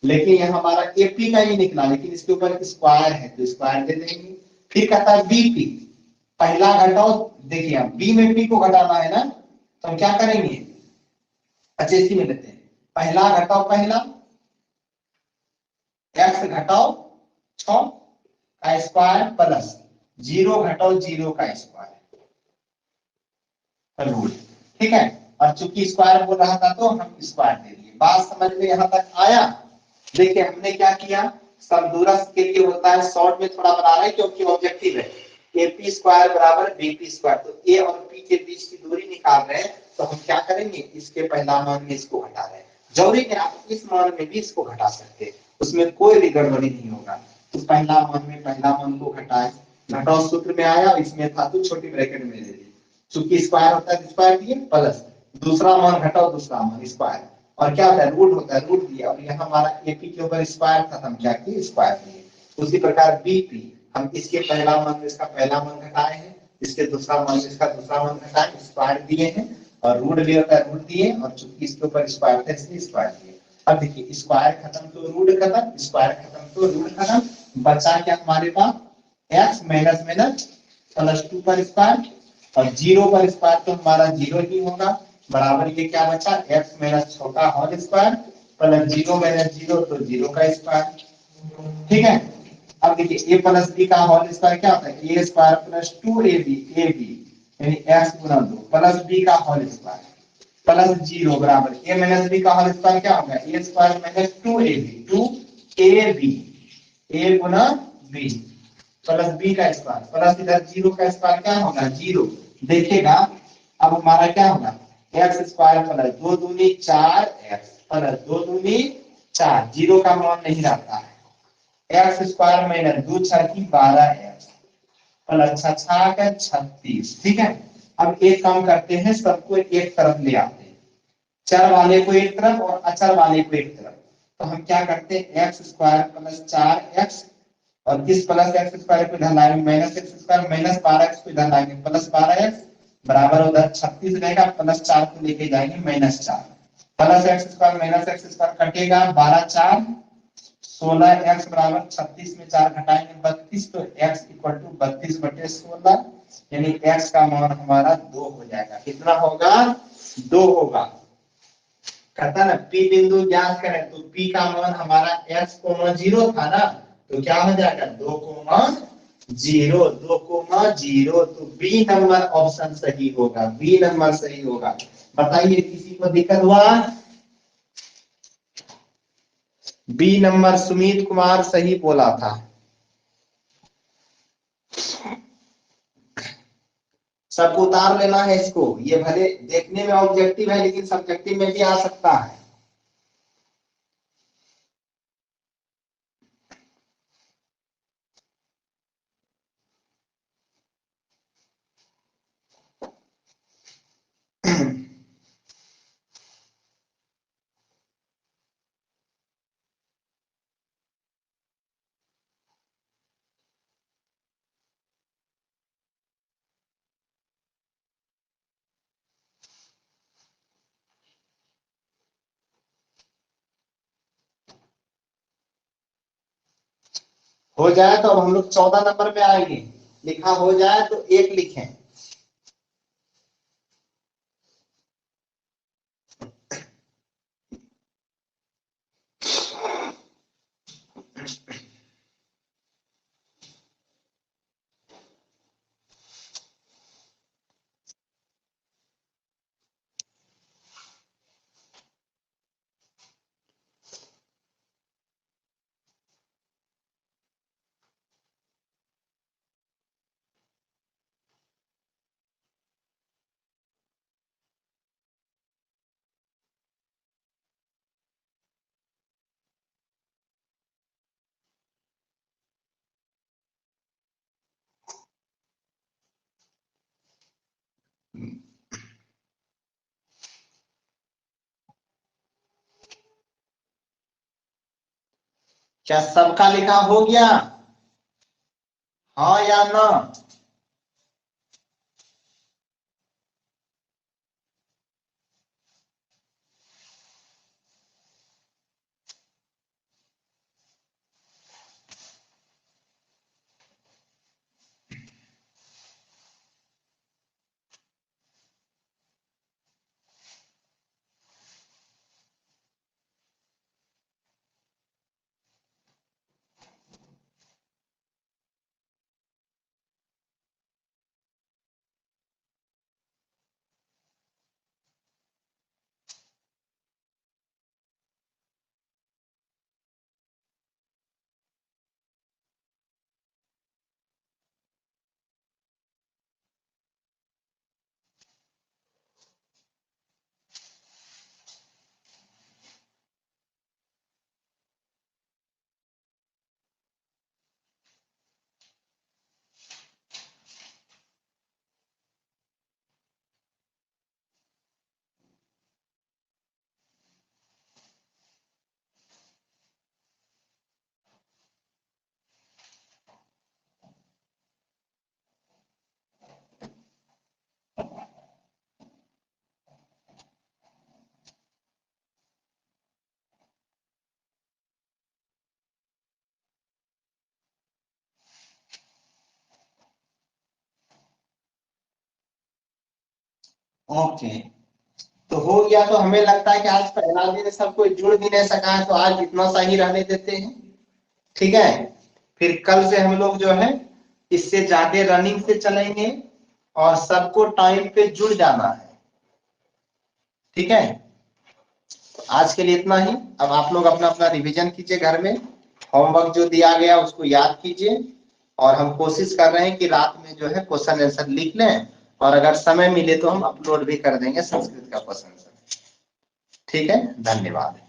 लेकिन यहाँ हमारा एपी का ही निकला, लेकिन इसके ऊपर स्क्वायर है तो स्क्वायर दे देंगे। फिर कहता है बीपी, पहला घटाओ, देखिए बी में पी को घटाना है ना, तो हम क्या करेंगे? अच्छा इसी में लेते हैं, पहला घटाओ पहला, एक्स घटाओ 6 का स्क्वायर प्लस 0 घटाओ 0 का स्क्वायर रूट। ठीक है, और चूंकि स्क्वायर बोल रहा था तो हम स्क्वायर दे दिए। बात समझ में यहाँ तक आया? देखिए हमने क्या किया, समदूरस्थ के लिए होता है, शॉर्ट में थोड़ा बना रहे हैं क्योंकि ऑब्जेक्टिव है, AP स्क्वायर बराबर BP स्क्वायर। तो A और P के बीच की दूरी निकाल रहे हैं, तो हम क्या करेंगे? इसके पहला मान में इसको घटा रहे हैं। जरूरी है आप इस मान में भी इसको घटा सकते हैं, उसमें कोई भी गड़बड़ी नहीं होगा। तो पहला मान में पहला मान को घटाए, घटाओ सूत्र में आया, इसमें था तो छोटी ब्रैकेट में दे दी, चूंकि स्क्वायर होता है स्क्वायर दिए प्लस दूसरा मान घटाओ दूसरा मान स्क्वायर, और क्या होता है रूट होता है, रूट दिया और यहाँ हमारा एपी के ऊपर स्क्वायर था, हम क्या किए स्क्वायर किए। उसी प्रकार बीपी हम इसके पहला मान इसका पहला मान घटाए हैं, इसके दूसरा मान इसका दूसरा मान घटाए, स्क्वायर दिए हैं और रूट भी होता है रूट दिए और चूंकि इसके ऊपर स्क्वायर था इसलिए स्क्वायर दिए। अब देखिए स्क्वायर खत्म तो रूट खत्म, स्क्वायर खत्म तो रूट खत्म, बचा क्या हमारे पास एक्स माइनस माइनस प्लस 2 पर स्क्वायर और 0 पर स्क्वायर तो हमारा 0 ही होगा, बराबर ये क्या बचा एक्स माइनस छोटा होल स्क्वायर प्लस 0 माइनस 0 तो 0 का स्क्वायर। ठीक है, अब देखिए a प्लस बी का होल स्क्वायर क्या होता है ए स्क्वायर प्लस 2ab ab यानी x गुना 2 प्लस b का होल स्क्वायर प्लस 0 बराबर a माइनस b का होल स्क्वायर क्या होगा a square minus 2ab a Guna b plus b का स्क्वायर प्लस इधर 0 का स्क्वायर क्या होगा 0। देखिएगा अब हमारा क्या होगा एक्स स्क्वायर प्लस 2 दूनी 4x प्लस 2 दूनी 4, 0 का मान नहीं रहता है, एक्स स्क्वायर माइनस 2 छठी 12x प्लस 6 का 36। ठीक है, अब एक काम करते हैं सबको एक तरफ ले आते हैं, चर वाले को एक तरफ और अचर वाले को एक तरफ। तो हम क्या करते हैं एक्स स्क्वायर प्लस 4x और इस प्लस एक्स स्क्वायर को इधर लाएंगे minus x square minus 12x को इधर लाएंगे प्लस 12x बराबर उधर 36 रहेगा प्लस 4 को लेके जाएंगे minus 4 plus x square minus x square कटेगा 12 4 16x बराबर 36 में 4 घटाएंगे 32 तो x इक्वल टू 32/16 यानी x का मान हमारा 2 हो जाएगा। कितना होगा 2 होगा। कहता ना P बिंदु ज्ञात करें तो P का मान हमारा x, 0 था ना तो क्या हो जाएगा 2,0 2,0 तो बी नंबर ऑप्शन सही होगा, बी नंबर सही होगा। बताइए किसी को दिक्कत हुआ? बी नंबर सुमित कुमार सही बोला था। सबको उतार लेना है इसको, ये भले देखने में ऑब्जेक्टिव है लेकिन सब्जेक्टिव में भी आ सकता है। हो जाए तो अब हम लोग 14 नंबर पे आएंगे, लिखा हो जाए तो एक लिखें। क्या सबका लिखा हो गया? हाँ या ना? ओके, तो हो गया। तो हमें लगता है कि आज पहला दिन सब कोई जुड़ भी नहीं सका है, तो आज इतना सा ही रहने देते हैं, ठीक है। फिर कल से हम लोग जो है इससे ज्यादा रनिंग से चलेंगे और सबको टाइम पे जुड़ जाना है, ठीक है। तो आज के लिए इतना ही। अब आप लोग अपना अपना रिवीजन कीजिए घर में, होमवर्क जो दिया गया उसको याद कीजिए, और हम कोशिश कर रहे हैं कि रात में जो है क्वेश्चन आंसर लिख लें, और अगर समय मिले तो हम अपलोड भी कर देंगे संस्कृत का क्वेश्चन आंसर। ठीक है, धन्यवाद।